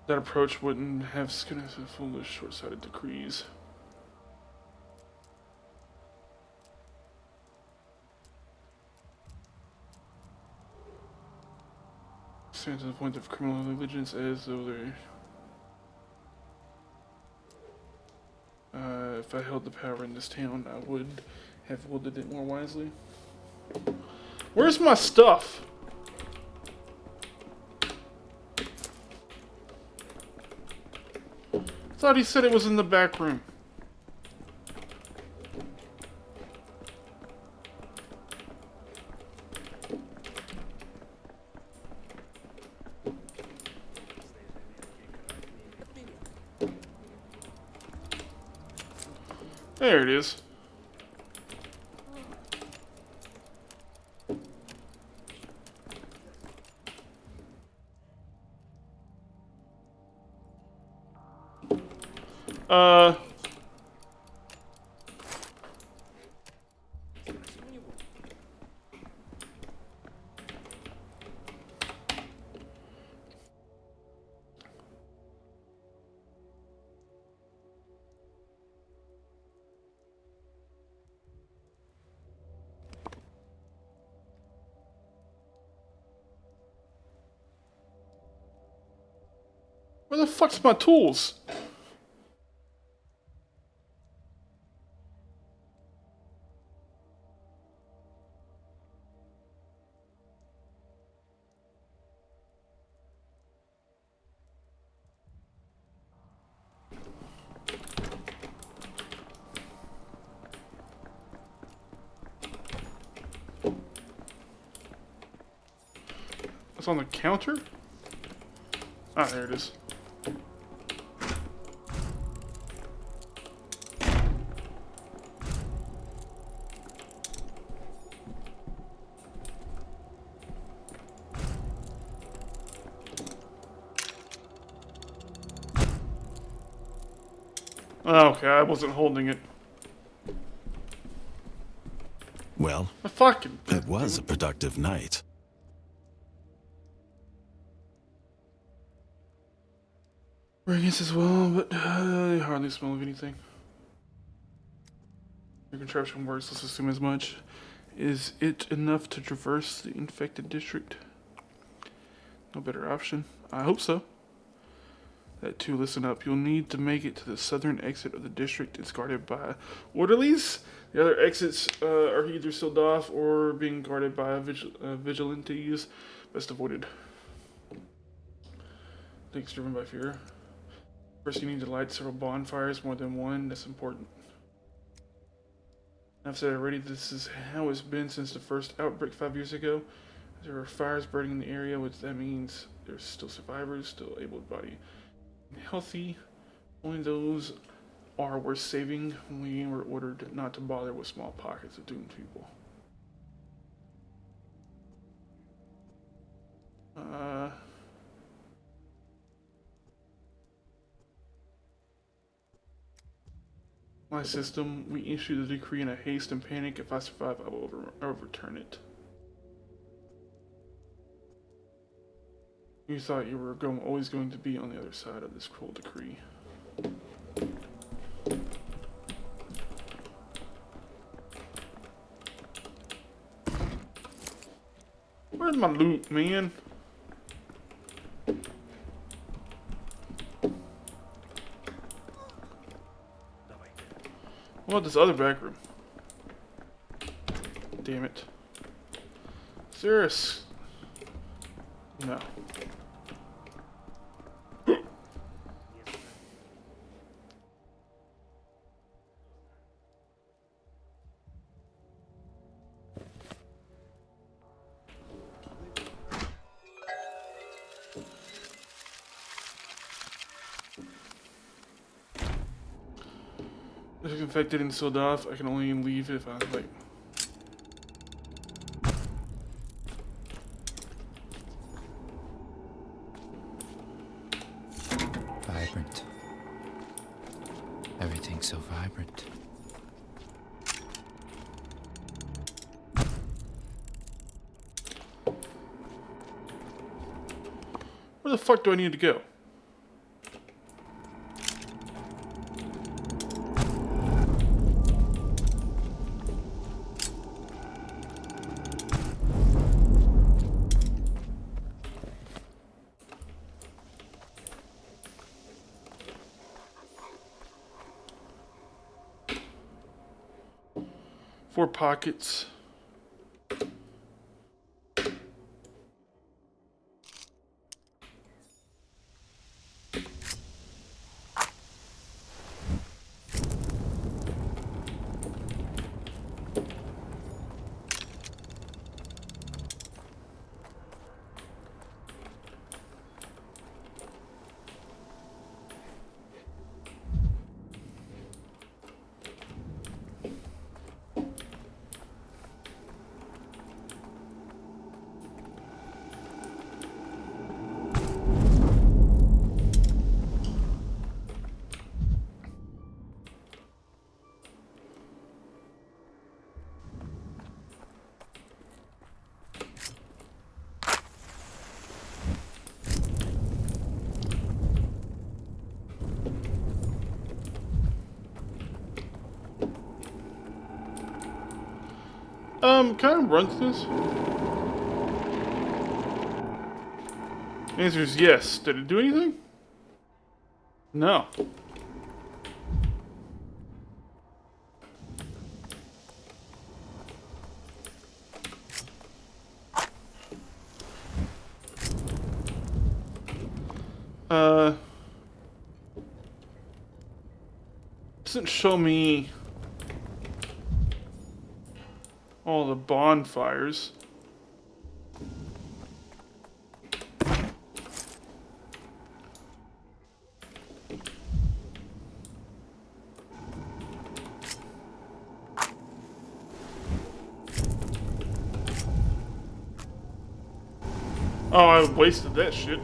That approach wouldn't have skinned foolish, short-sighted decrees. Stand to the point of criminal negligence as though they... if I held the power in this town, I would have wielded it more wisely. Where's my stuff? I thought he said it was in the back room. There it is. Where the fuck's my tools? It's on the counter? Ah, there it is. Okay, I wasn't holding it. Well, I fucking... it was a productive night. Rings as well, but they hardly smell of anything. Your contraption works, let's assume as much. Is it enough to traverse the infected district? No better option. I hope so. That too, listen up. You'll need to make it to the southern exit of the district. It's guarded by orderlies. The other exits are either sealed off or being guarded by vigilantes. Best avoided. Things driven by fear. First, you need to light several bonfires, more than one. That's important. I've said already, this is how it's been since the first outbreak 5 years ago. There are fires burning in the area, which that means there's still survivors, still able-bodied. Healthy, only those are worth saving. We were ordered not to bother with small pockets of doomed people. My system, we issue the decree in a haste and panic. If I survive, I will overturn it. You thought you were always going to be on the other side of this cruel decree. Where's my loot, man? What about this other back room? Damn it. Serious? No. If it's infected and sealed off, I can only leave if I like. Vibrant. Everything's so vibrant. Where the fuck do I need to go? 4 pockets. Can I run through this? The answer is yes. Did it do anything? No. Doesn't show me all the bonfires. Oh, I wasted that shit.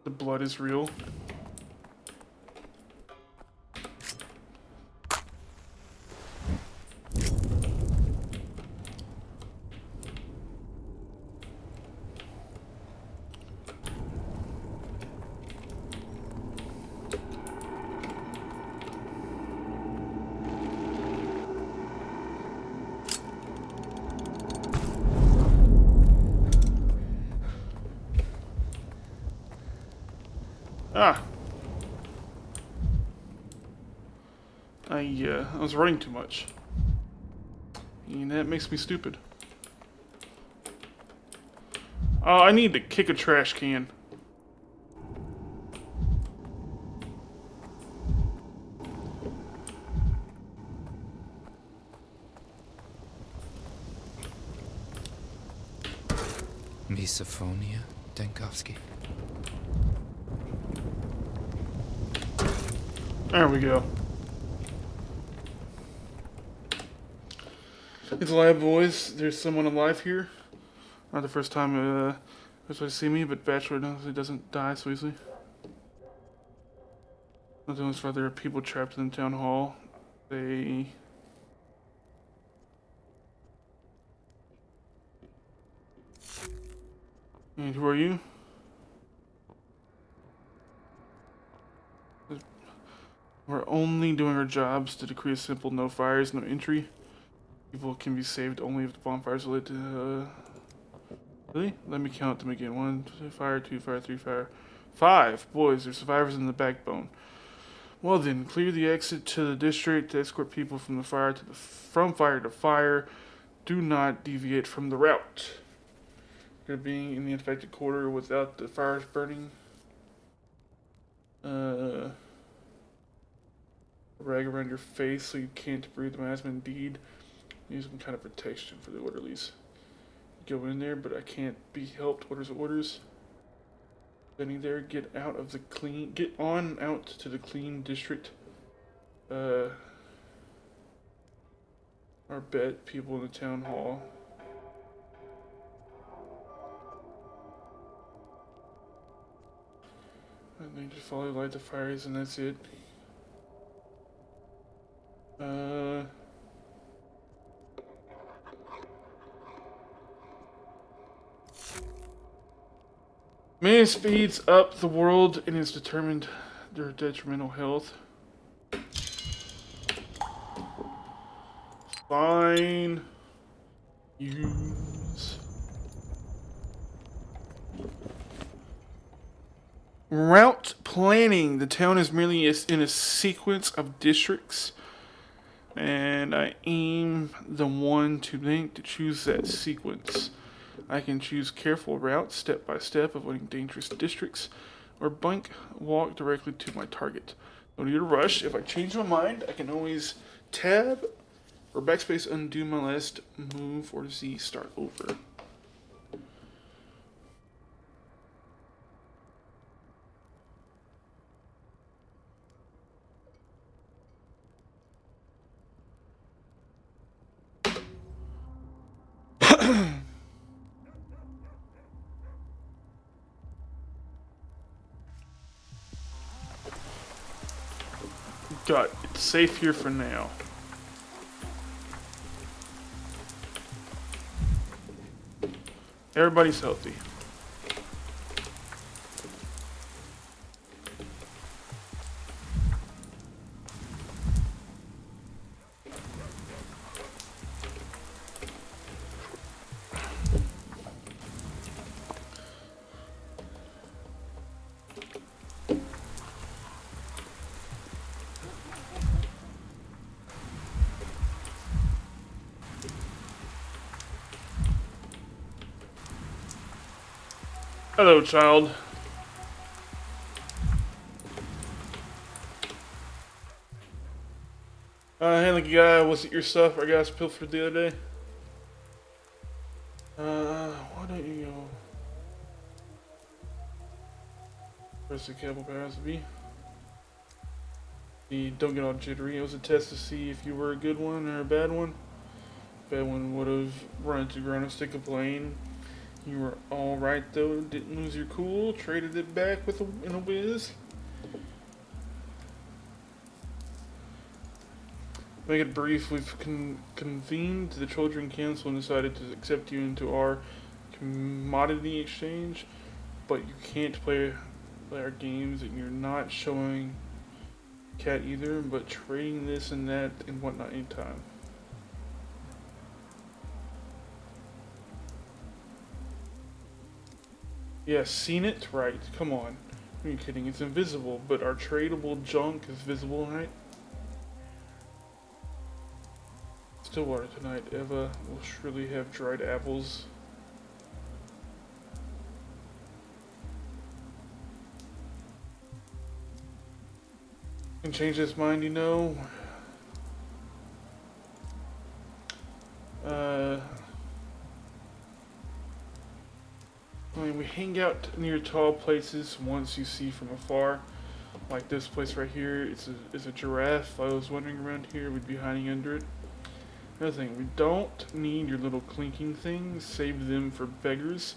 The blood is real. Ah. I was running too much. And that makes me stupid. Oh, I need to kick a trash can. Misophonia, Dankovsky. There we go. It's alive, boys. There's someone alive here. Not the first time they see me, but Bachelor knows he doesn't die so easily. Nothing was further. There are people trapped in the town hall. They... And who are you? We're only doing our jobs to decree a simple no fires, no entry. People can be saved only if the bonfires are lit. Really? Let me count them again. 1, 2 fire, 2 fire, 3 fire. 5! Boys, there's survivors in the backbone. Well then, clear the exit to the district to escort people from the fire to from fire to fire. Do not deviate from the route. You're being in the infected quarter without the fires burning. A rag around your face so you can't breathe miasma. Indeed, use some kind of protection for the orderlies. Go in there, but I can't be helped. Orders. Standing there, get on out to the clean district. Our bet people in the town hall. And then just follow, light the fires, and that's it. Man speeds up the world and is determined their detrimental health. Fine. Use. Route planning. The town is merely in a sequence of districts. And I aim the one to link to choose that sequence. I can choose careful routes, step by step, avoiding dangerous districts, or blank walk directly to my target. No need to rush. If I change my mind, I can always tab or backspace undo my last move, or Z start over. Got it. Safe here for now. Everybody's healthy. Hello, child. Hey, lucky guy, was it your stuff I got pilfered the other day? Why don't you go? Press the cable powers to be. Don't get all jittery. It was a test to see if you were a good one or a bad one. Bad one would have run into ground and stick a plane. You were alright though, didn't lose your cool, traded it back in a whiz. Make it brief, we've convened the Children Council and decided to accept you into our commodity exchange, but you can't play our games and you're not showing Cat either, but trading this and that and whatnot anytime. Yeah, seen it? Right, come on. Are you kidding? It's invisible, but our tradable junk is visible, right? Stillwater tonight. Eva will surely have dried apples. Can change his mind, you know. I mean, we hang out near tall places once you see from afar. Like this place right here, it's a giraffe. If I was wandering around here, we'd be hiding under it. Another thing, we don't need your little clinking things. Save them for beggars.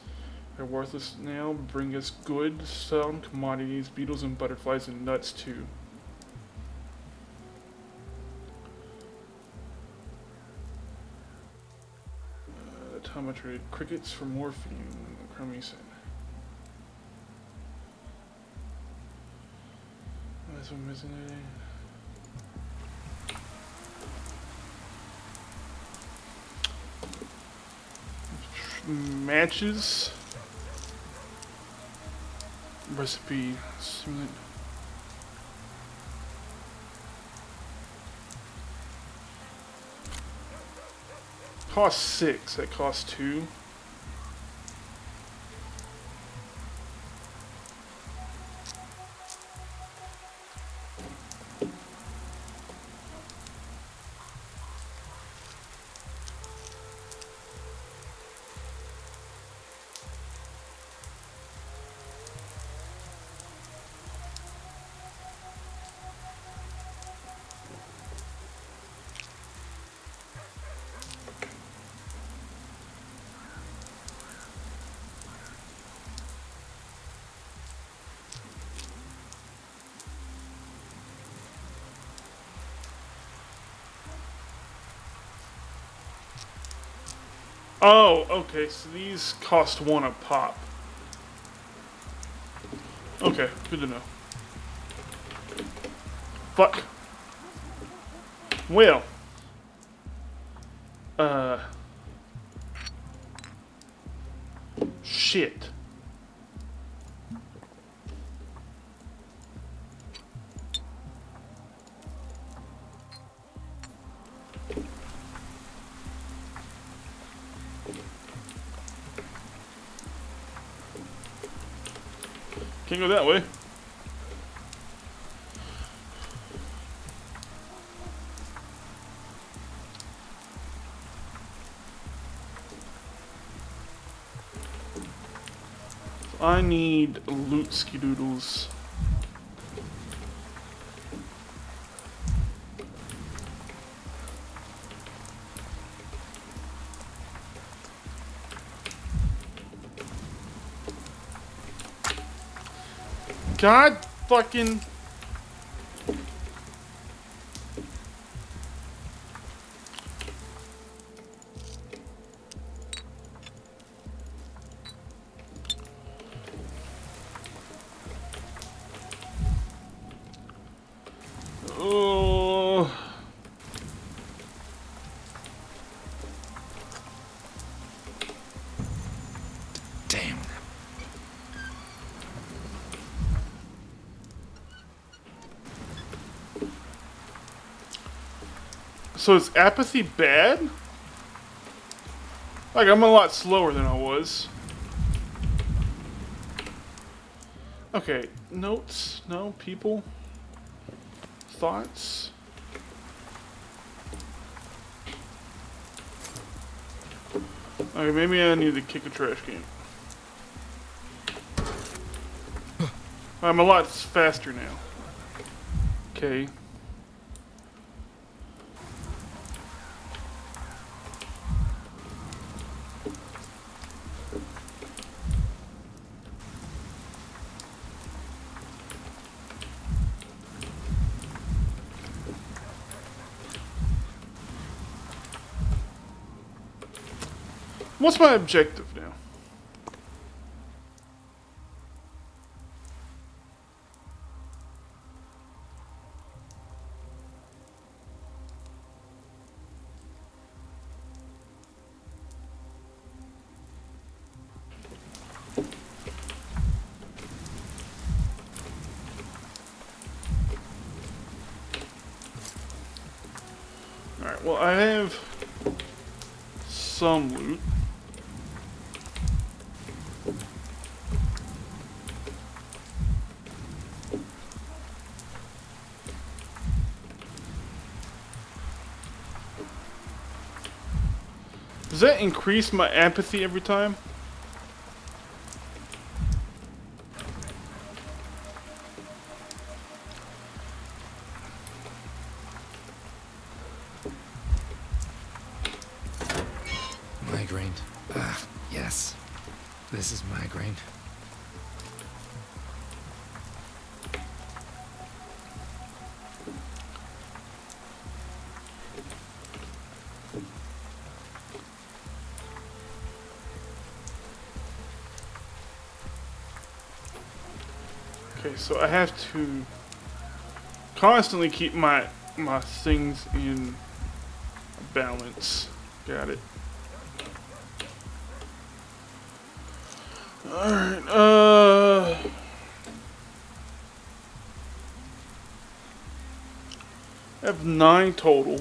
They're worthless now. Bring us good, sound commodities, beetles and butterflies and nuts too. The time I traded crickets for morphine. Crummy said. That's what I'm missing today. Matches. Recipe. Simulate. Cost 6. That cost 2. Oh, okay, so these cost 1 a pop. Okay, good to know. Fuck. Well. Shit. Can't go that way. I need loot skidoodles. God fucking. Oh. Damn. So is apathy bad? Like, I'm a lot slower than I was. Okay, notes? No, people? Thoughts? Okay, maybe I need to kick a trash can. I'm a lot faster now. Okay. What's my objective now? Alright, well, I have some loot. Does that increase my apathy every time? Migraine. Yes. This is migraine. Okay, so I have to constantly keep my things in balance. Got it. Alright, I have 9 total.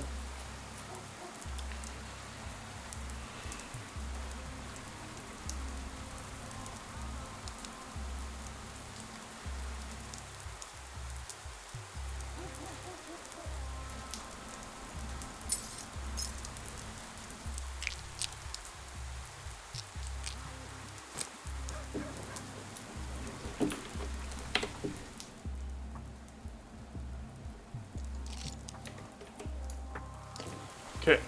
Okay.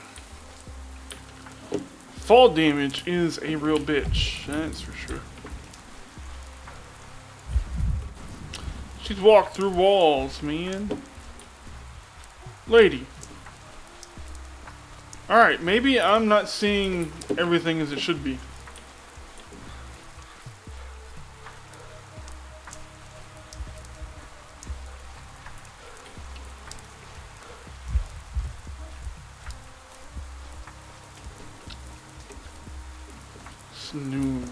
Fall damage is a real bitch, that's for sure. She's walked through walls, man. Lady. Alright, maybe I'm not seeing everything as it should be. It's noon.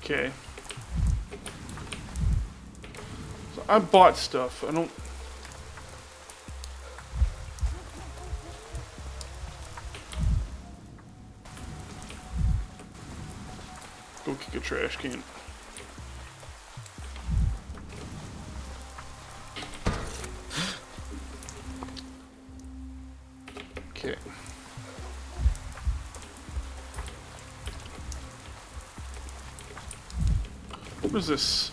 Okay. So I bought stuff. I don't. Go kick a trash can. Okay. What is this?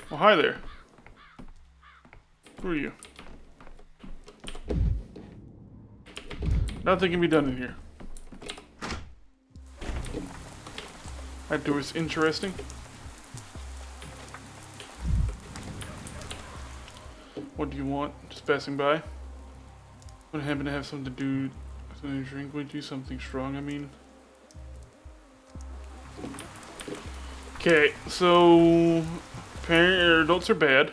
Well, hi there. Who are you? Nothing can be done in here. That door is interesting. What do you want? Just passing by? Would happen to have something to do, something to drink with you, something strong, I mean. Okay, so adults are bad.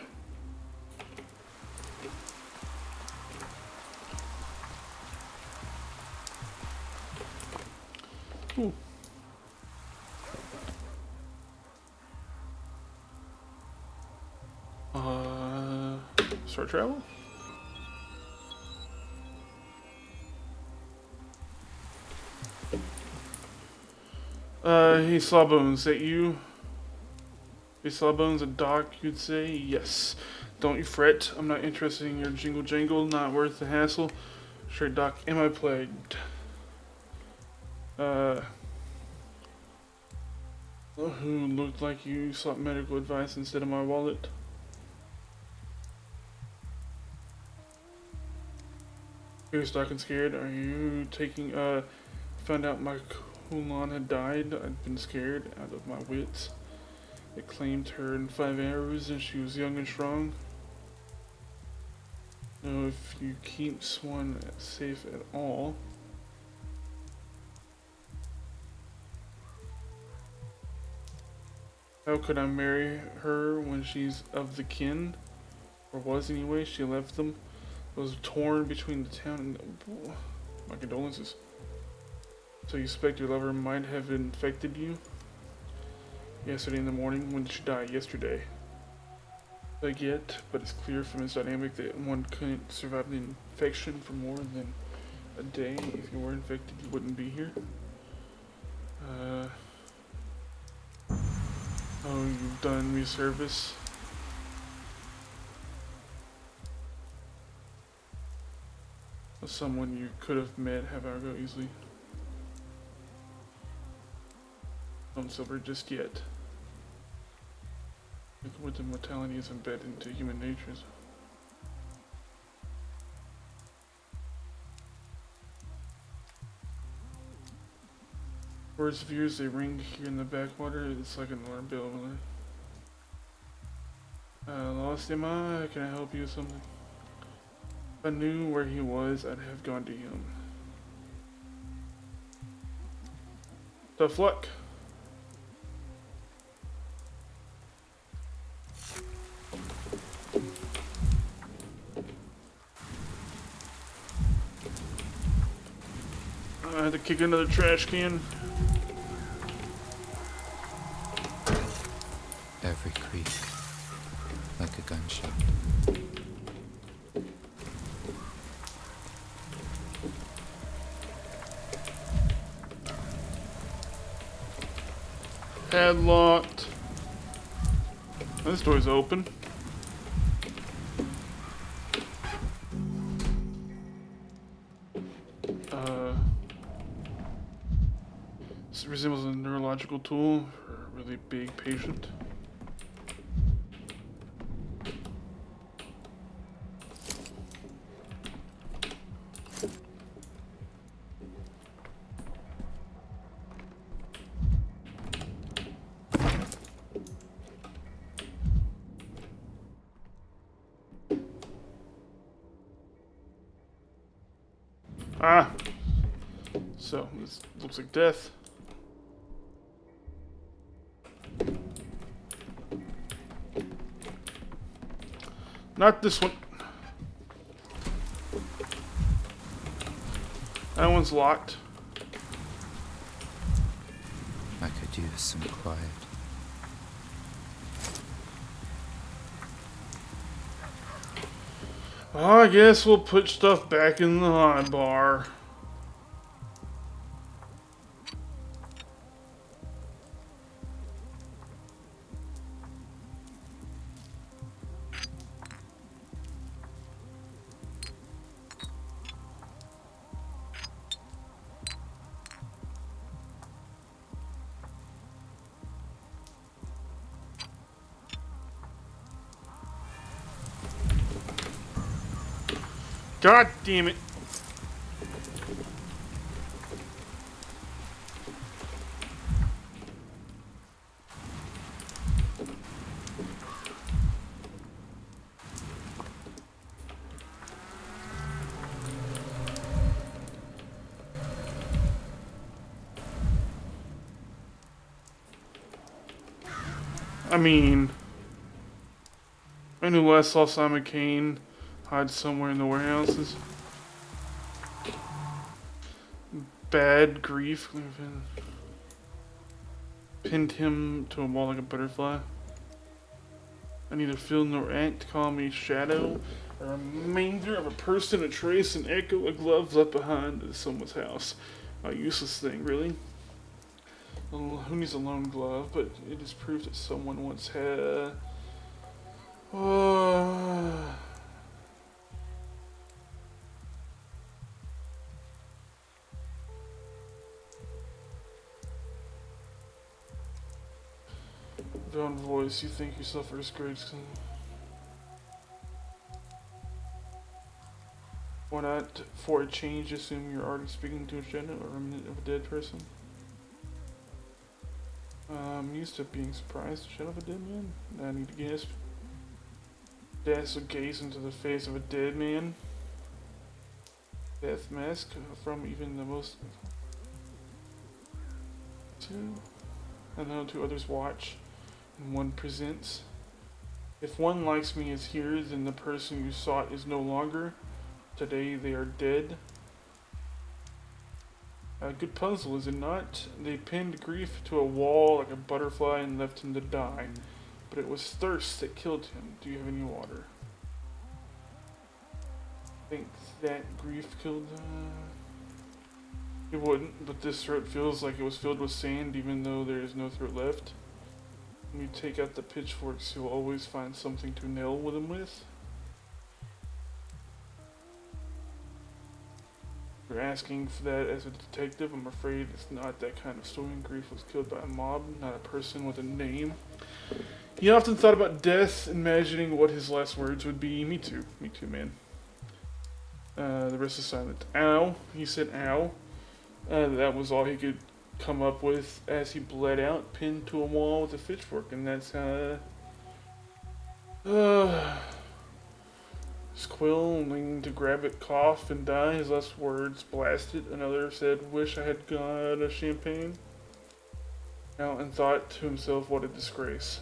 Ooh. Start travel? Hey Sawbones, that you? Hey Sawbones, a doc, you'd say? Yes. Don't you fret, I'm not interested in your jingle jangle, not worth the hassle. Sure, doc, am I plagued? Who looked like you sought medical advice instead of my wallet? You're stuck and scared. Are you taking, found out my Kulon had died? I'd been scared out of my wits. It claimed her in 5 hours and she was young and strong. No, if you keep Swan safe at all. How could I marry her when she's of the kin? Or was anyway, she left them. Was torn between the town and... my condolences. So you suspect your lover might have infected you? Yesterday in the morning. When did she die? Yesterday. Like yet, but it's clear from his dynamic that one couldn't survive the infection for more than a day. If you were infected, you wouldn't be here. Oh, you've done me a service. Someone you could have met, have I go easily. Don't silver just yet. Look what the mortality is embedded into human natures. Words of yours, they ring here in the backwater. It's like an alarm bell. Lost him? Can I help you with something? If I knew where he was, I'd have gone to him. Tough luck. I had to kick another trash can. Every creak, like a gunshot. Padlocked. This door's open. This resembles a neurological tool for a really big patient. Ah, So, this looks like death. Not this one. That one's locked. I could use some quiet. Oh, I guess we'll put stuff back in the high bar. God damn it. I mean, I knew last saw Simon Kane hide somewhere in the warehouses. Bad grief pinned him to a wall like a butterfly. I neither feel nor act. Call me shadow, a remainder of a person, a trace, an echo, a glove left behind at someone's house. A useless thing, really. Who needs a lone glove? But it is proof that someone once had. Own voice, you think yourself first grade. Why not, for a change, assume you're already speaking to a shadow or a remnant of a dead person? I'm used to being surprised. Shadow of a dead man? I need to gasp. Death gaze into the face of a dead man. Death mask from even the most. Two others watch. And one presents. If one likes me is here, then the person you sought is no longer. Today they are dead. A good puzzle, is it not? They pinned grief to a wall like a butterfly and left him to die. But it was thirst that killed him. Do you have any water? Think that grief killed It wouldn't, but this throat feels like it was filled with sand even though there is no throat left. When you take out the pitchforks, you'll always find something to nail them with. You're asking for that as a detective. I'm afraid it's not that kind of story. Grief was killed by a mob, not a person with a name. He often thought about death, imagining what his last words would be. Me too, man. The rest is silent. Ow. He said ow. That was all he could come up with as he bled out, pinned to a wall with a pitchfork, and that's how. Squill, leaning to grab it, cough and die. His last words blasted. Another said, "Wish I had got a champagne." Out and thought to himself, "What a disgrace."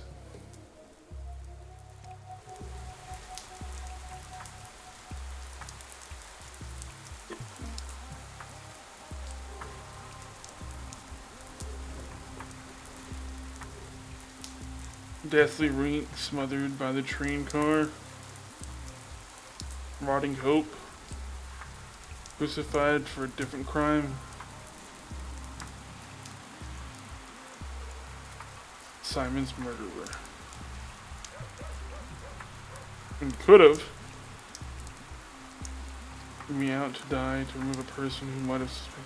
Deathly reek smothered by the train car. Rotting hope. Crucified for a different crime. Simon's murderer. And could have. Me out to die to remove a person who might have suspected.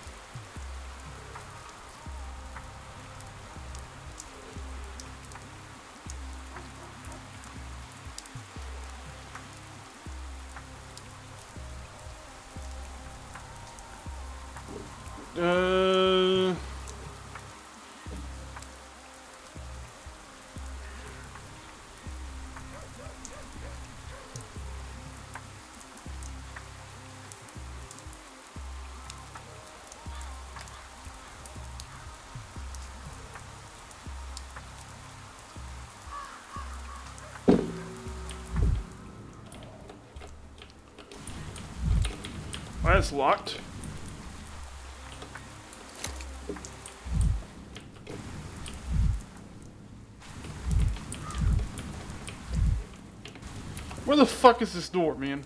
Well, that's locked. Where the fuck is this door, man?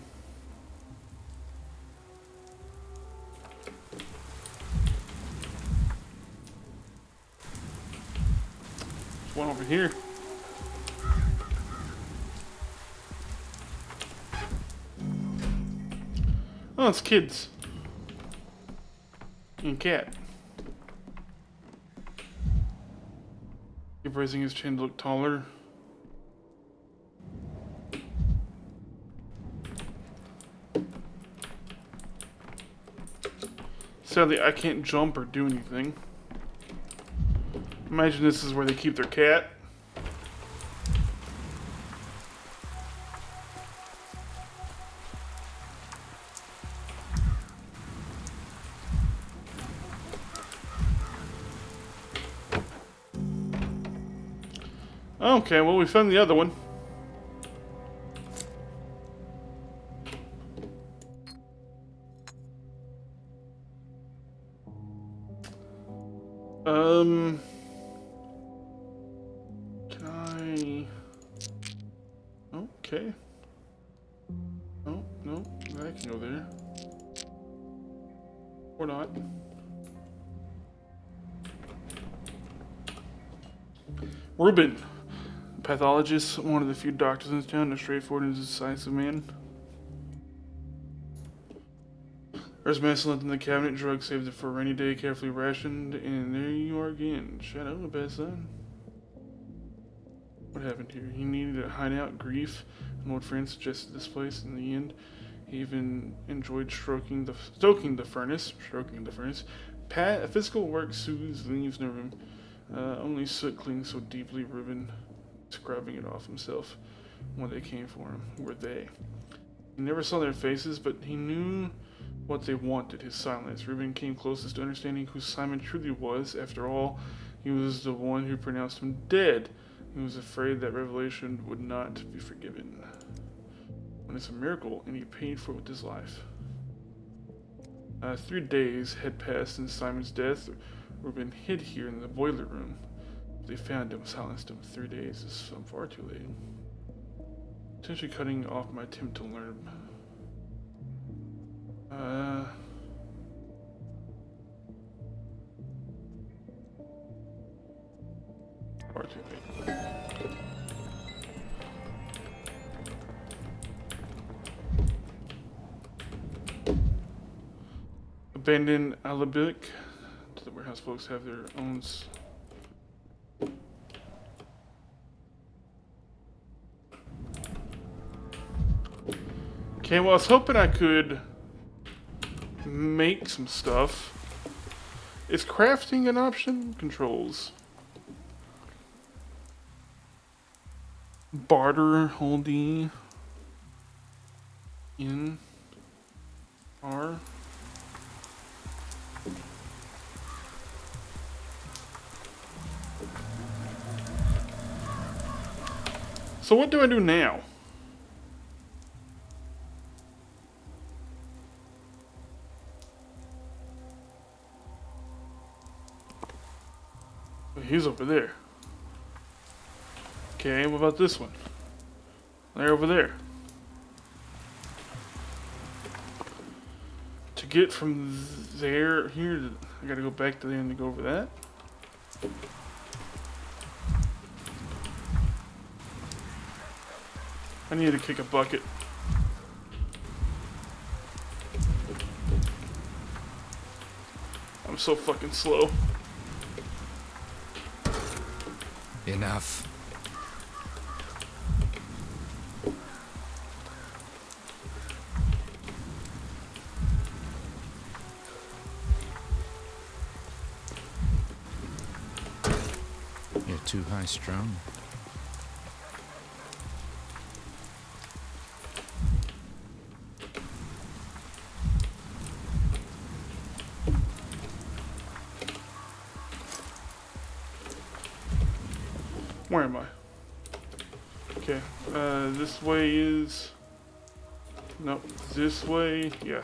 There's one over here. Oh, it's kids. And cat. Keep raising his chin to look taller. Sadly, I can't jump or do anything. Imagine this is where they keep their cat. Okay, well, we found the other one. Can I... Okay. Oh, no, I can go there. Or not. Reuben. Pathologist, one of the few doctors in this town, as straightforward and decisive man. There's medicine left in the cabinet, drugs saved for a rainy day, carefully rationed, and there you are again. Shadow, a bad sign. What happened here? He needed a hideout, grief, and old friend suggested this place. In the end, he even enjoyed stoking the furnace. Physical work soothes, leaves no room. Only soot clings so deeply. Reuben scrubbing it off himself when they came for him. Who were they? He never saw their faces, but he knew what they wanted, his silence. Reuben came closest to understanding who Simon truly was. After all, he was the one who pronounced him dead. He was afraid that revelation would not be forgiven. When it's a miracle, and he paid for it with his life. 3 days had passed since Simon's death. Reuben hid here in the boiler room. They found him, silenced him. 3 days is far too late. Potentially cutting off my attempt to learn. Far too late. Abandoned Alabic. The warehouse folks have their own. Okay, well, I was hoping I could make some stuff. Is crafting an option? Controls. Barter, hold E. In. R. So what do I do now? He's over there. Okay, what about this one? They're over there. To get from there here, I gotta go back to there and go over that. I need to kick a bucket. I'm so fucking slow. Enough. You're too high strung. Where am I? Okay, this way is... Nope, this way, yeah.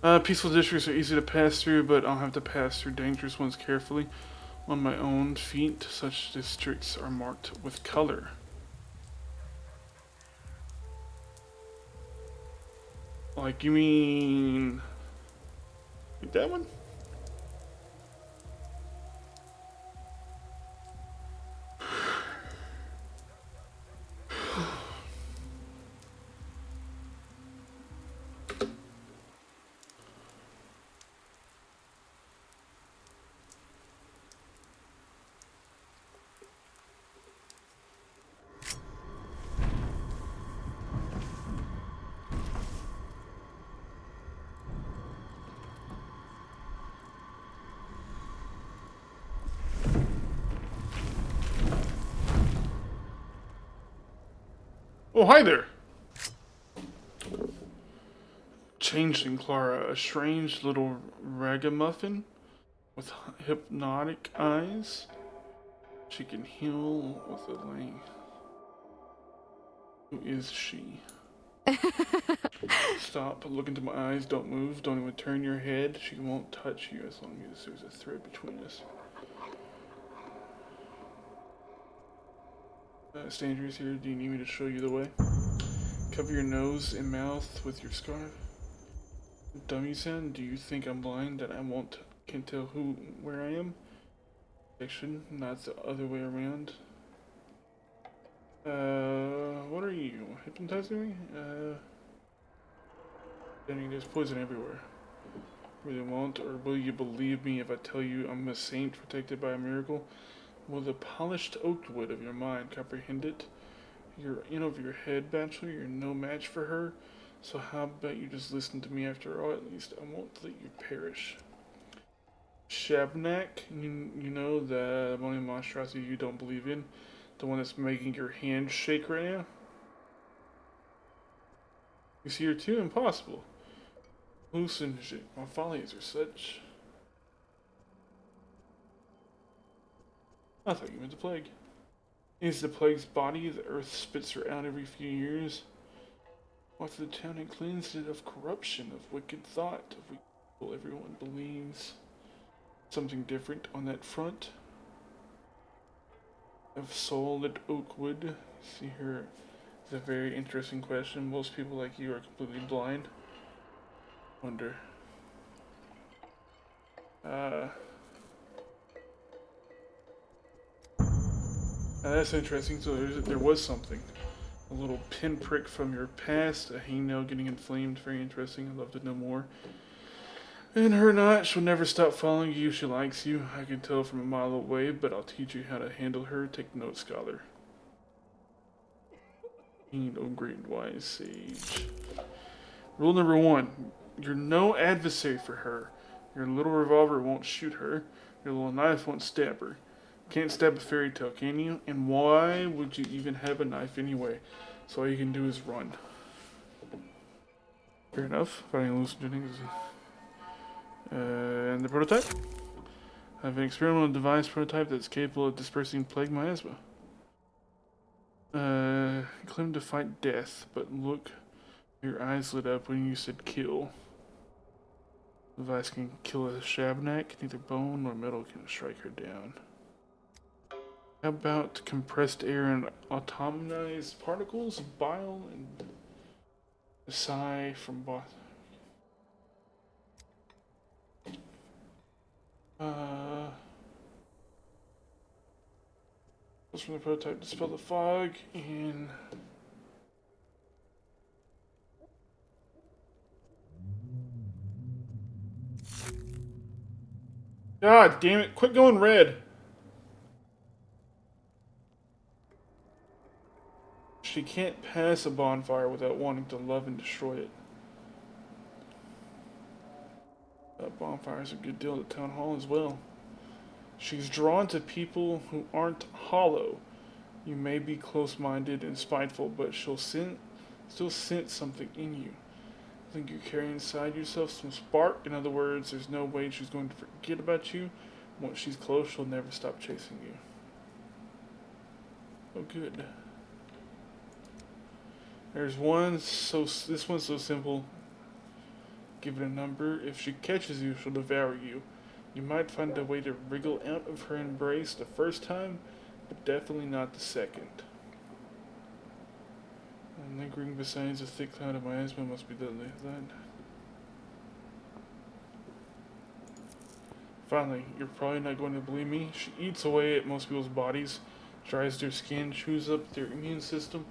Peaceful districts are easy to pass through, but I'll have to pass through dangerous ones carefully on my own feet. Such districts are marked with color. Like, you mean... like that one? Oh, hi there! Changeling Clara, a strange little ragamuffin with hypnotic eyes. She can heal with a lay. Who is she? Stop, look into my eyes, don't move, don't even turn your head. She won't touch you as long as there's a thread between us. Strangers here, do you need me to show you the way? Cover your nose and mouth with your scarf. Dummy sound, do you think I'm blind that I can't tell where I am? Fiction, not the other way around. What are you? Hypnotizing me? Danny, there's poison everywhere. Really won't, or will you believe me if I tell you I'm a saint protected by a miracle? Will the polished oak wood of your mind comprehend it? You're in over your head, Bachelor. You're no match for her. So how about you just listen to me after all? At least I won't let you perish. Shabnak, you know the only monstrosity you don't believe in? The one that's making your hand shake right now? You see her too? Impossible. Hallucination. My follies are such... I thought you meant the plague. Is the plague's body? The earth spits her out every few years. After the town had cleansed it of corruption, of wicked thought, of wicked people, everyone believes something different on that front. Of solid oak wood. See here is a very interesting question. Most people like you are completely blind. Wonder. That's interesting. So there was something. A little pinprick from your past, a hangnail getting inflamed. Very interesting. I'd love to know more. And her not. She'll never stop following you. She likes you. I can tell from a mile away, but I'll teach you how to handle her. Take note, scholar. Ain't no great wise sage. Rule number 1. You're no adversary for her. Your little revolver won't shoot her. Your little knife won't stab her. Can't stab a fairy tale, can you? And why would you even have a knife anyway? So all you can do is run. Fair enough. Finding hallucinations. And the prototype? I have an experimental device prototype that's capable of dispersing plague miasma. Claimed to fight death, but look, your eyes lit up when you said kill. The device can kill a Shabnak, neither bone nor metal can strike her down. How about compressed air and automatized particles, bile, and a sigh from both? Goes from the prototype to dispel the fog and God damn it, quit going red. She can't pass a bonfire without wanting to love and destroy it. Bonfires are a good deal at the town hall as well. She's drawn to people who aren't hollow. You may be close-minded and spiteful, but she'll still sense something in you. I think you're carrying inside yourself some spark. In other words, there's no way she's going to forget about you. Once she's close, she'll never stop chasing you. Oh, good. There's one, this one's so simple. Give it a number. If she catches you, she'll devour you. You might find a way to wriggle out of her embrace the first time, but definitely not the second. And lingering besides a thick cloud of miasma must be deadly. Finally, you're probably not going to believe me. She eats away at most people's bodies, dries their skin, chews up their immune system,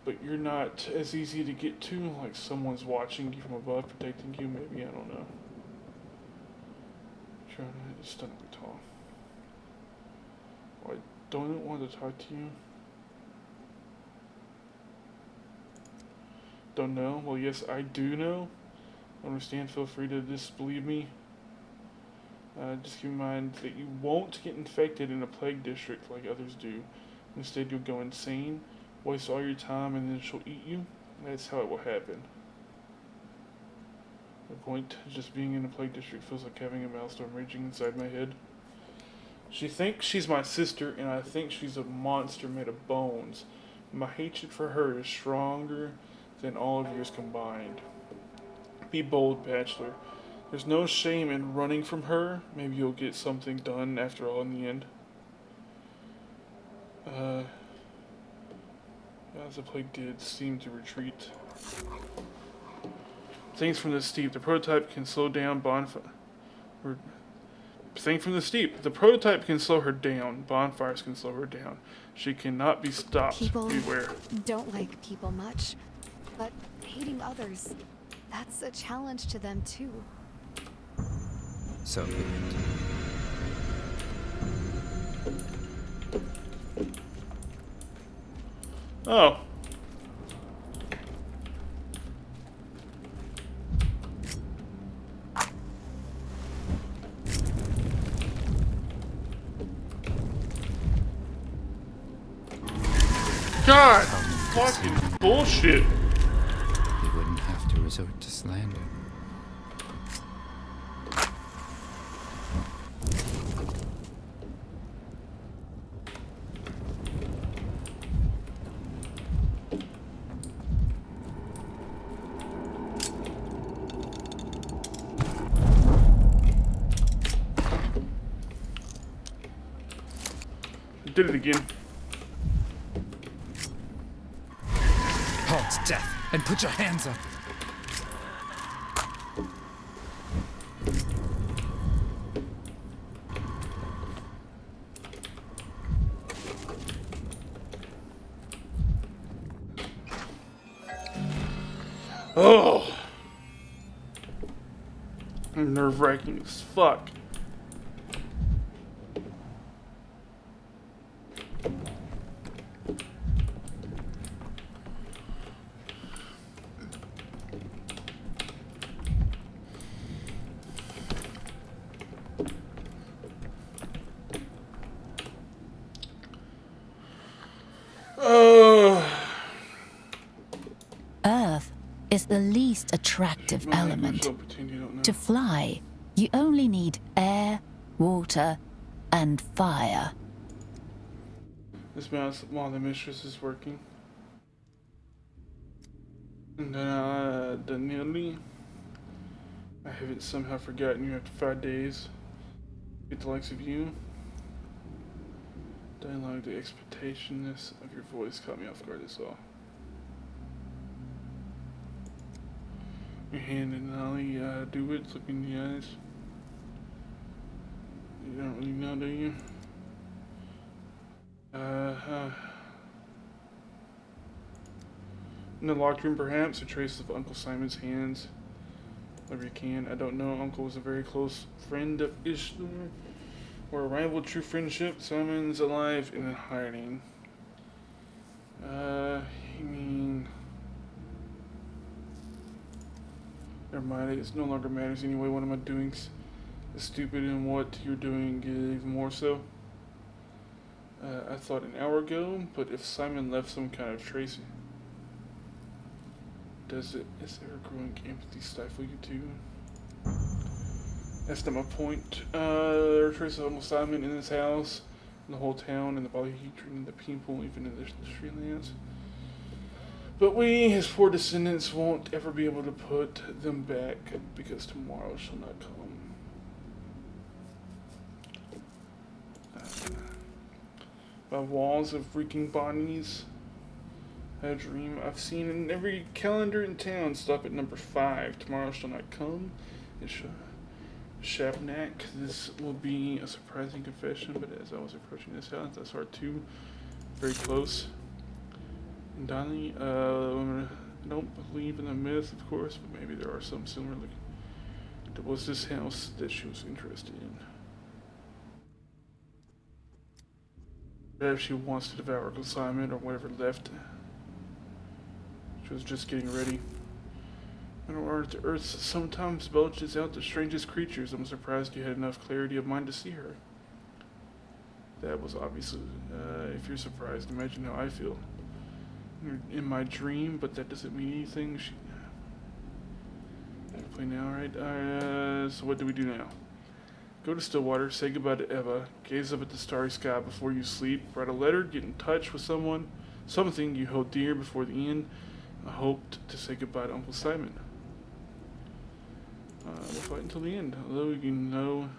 but you're not as easy to get to, like someone's watching you from above, protecting you, maybe, I don't know. Trying to stun me tall. I don't want to talk to you. Don't know? Well, yes, I do know. Understand, feel free to disbelieve me. Just keep in mind that you won't get infected in a plague district like others do. Instead, you'll go insane, waste all your time, and then she'll eat you. That's how it will happen. The point is just being in a plague district feels like having a maelstrom raging inside my head. She thinks she's my sister, and I think she's a monster made of bones. My hatred for her is stronger than all of yours combined. Be bold, Bachelor. There's no shame in running from her. Maybe you'll get something done after all in the end. As the plague did seem to retreat. Things from the steep. The prototype can slow down bonfire. Thing from the steep. The prototype can slow her down. Bonfires can slow her down. She cannot be stopped. People Beware. don't like people much, but hating others, that's a challenge to them too. So be it. Oh. God, fucking bullshit. You wouldn't have to resort to slander. Did it again. Halt, death, and put your hands up. Oh. Nerve-wracking as fuck. Earth is the least attractive element. To fly, you only need air, water, and fire. This mouse while the mistress is working. And Daniele, I haven't somehow forgotten you after 5 days. Get the likes of you. Dialogue, the expectationness of your voice caught me off guard as well. Your hand and Ollie do it, look in the eyes. You don't really know, do you? In the locked room, perhaps, a trace of Uncle Simon's hands. Whatever you can. I don't know. Uncle was a very close friend of Ishtar. Or a rival true friendship. Simon's alive and in hiding. You mean... Never mind, it no longer matters anyway. What am I doing is stupid, and what you're doing is even more so. I thought an hour ago, but if Simon left some kind of trace, is there a growing empathy stifle you too? That's not my point. There are traces of Uncle Simon in this house, in the whole town, in the body he treated the people, even in the street lands. But we, his poor descendants, won't ever be able to put them back, because tomorrow shall not come. By walls of reeking bodies, a dream I've seen in every calendar in town. Stop at number 5. Tomorrow shall not come. It shall. Shabnak. This will be a surprising confession, but as I was approaching this house, I saw two very close. And Donnie, I don't believe in the myth, of course, but maybe there are some similar. It was this house that she was interested in. If she wants to devour consignment or whatever left. She was just getting ready. And Earth sometimes belches out the strangest creatures. I'm surprised you had enough clarity of mind to see her. That was obviously, if you're surprised, imagine how I feel. You're in my dream, but that doesn't mean anything. I have to play now, right? So what do we do now? Go to Stillwater, say goodbye to Eva, gaze up at the starry sky before you sleep, write a letter, get in touch with something you hold dear before the end. I hoped to say goodbye to Uncle Simon. We'll fight until the end. Although you know,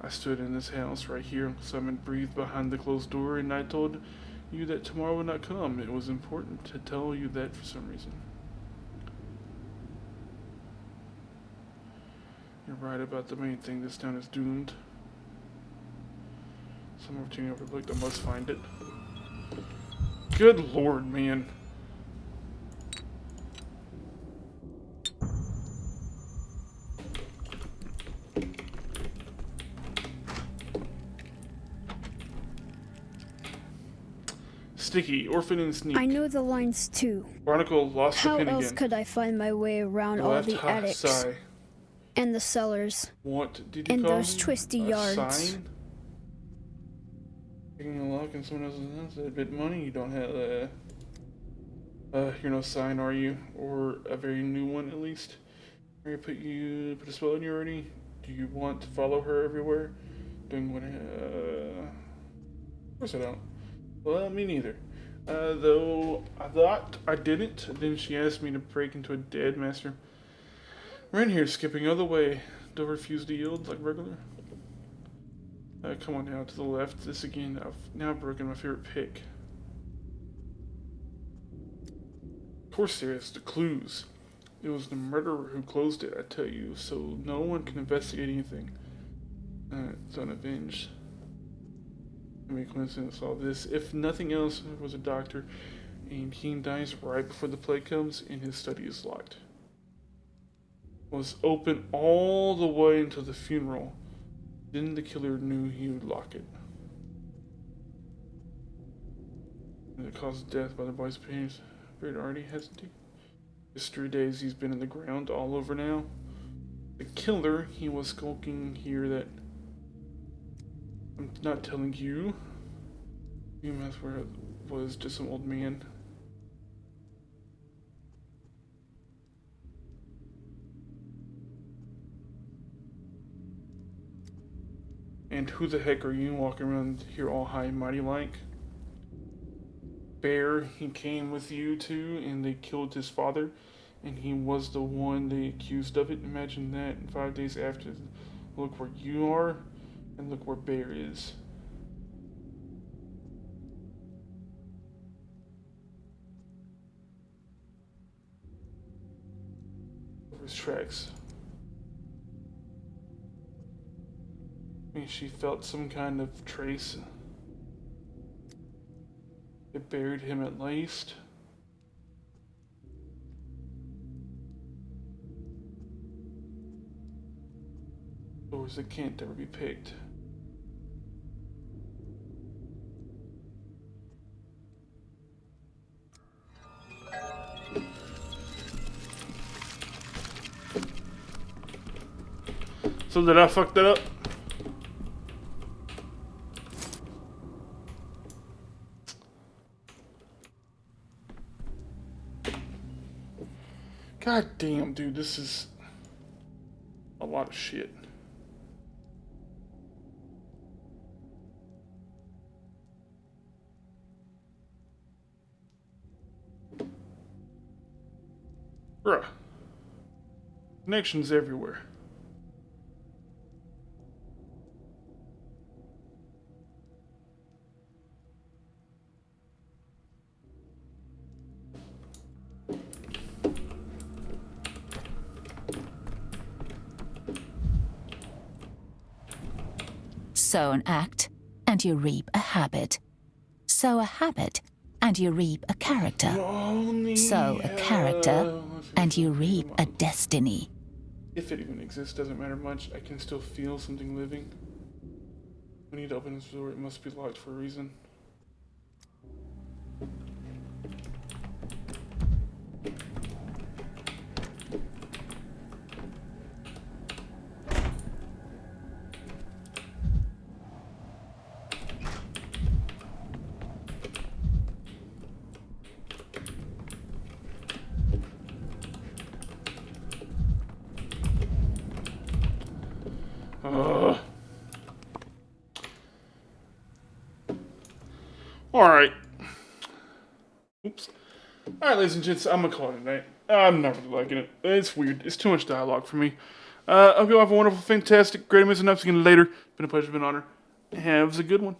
I stood in this house right here. Uncle Simon breathed behind the closed door, and I told you that tomorrow would not come. It was important to tell you that for some reason. You're right about the main thing. This town is doomed. Some opportunity overlooked. I must find it. Good lord, man. Sticky, Orphan and Sneak. I know the lines too. Barnacle lost the pin How else again. could I find my way around all the attics sigh. and the cellars What did you and call those me? twisty A yards? Sign? Taking a lock in someone else's house, a bit of money. You don't have you're no sign, are you? Or a very new one, at least. Are you put a spell on you already? Do you want to follow her everywhere? Doing what? Of course I don't. Well, me neither. Though I thought I didn't. Then she asked me to break into a dead master. Ran here, skipping other way. Don't refuse to yield like regular. Come on now, to the left. This again. I've now broken my favorite pick. Of course there is. The clues. It was the murderer who closed it, I tell you. So no one can investigate anything. It's unavenged. I mean, coincidence, all this. If nothing else, there was a doctor, and he dies right before the plague comes, and his study is locked. Was open all the way until the funeral. Then the killer knew he would lock it. And it caused death by the boy's parents. Buried already, hasn't he? Just 3 days he's been in the ground all over now. The killer, he was skulking here that I'm not telling you. You must where it was just some old man. And who the heck are you walking around here all high and mighty like? Bear, he came with you too, and they killed his father, and he was the one they accused of it. Imagine that. And 5 days after, look where you are, and look where Bear is. Over his tracks. I mean, she felt some kind of trace. They buried him at least. Doors that can't ever be picked. So did I fuck that up? God damn, dude, this is a lot of shit. Bruh. Connections everywhere. Sow an act, and you reap a habit. Sow a habit, and you reap a character. Sow a character, and you reap a destiny. If it even exists, doesn't matter much. I can still feel something living. We need to open this door. It must be locked for a reason. Alright. Oops. Alright, ladies and gents, I'm gonna call it a night. I'm not really liking it. It's weird. It's too much dialogue for me. I hope you all have a wonderful, fantastic, great, amazing night. See you later. Been a pleasure, been an honor. Have a good one.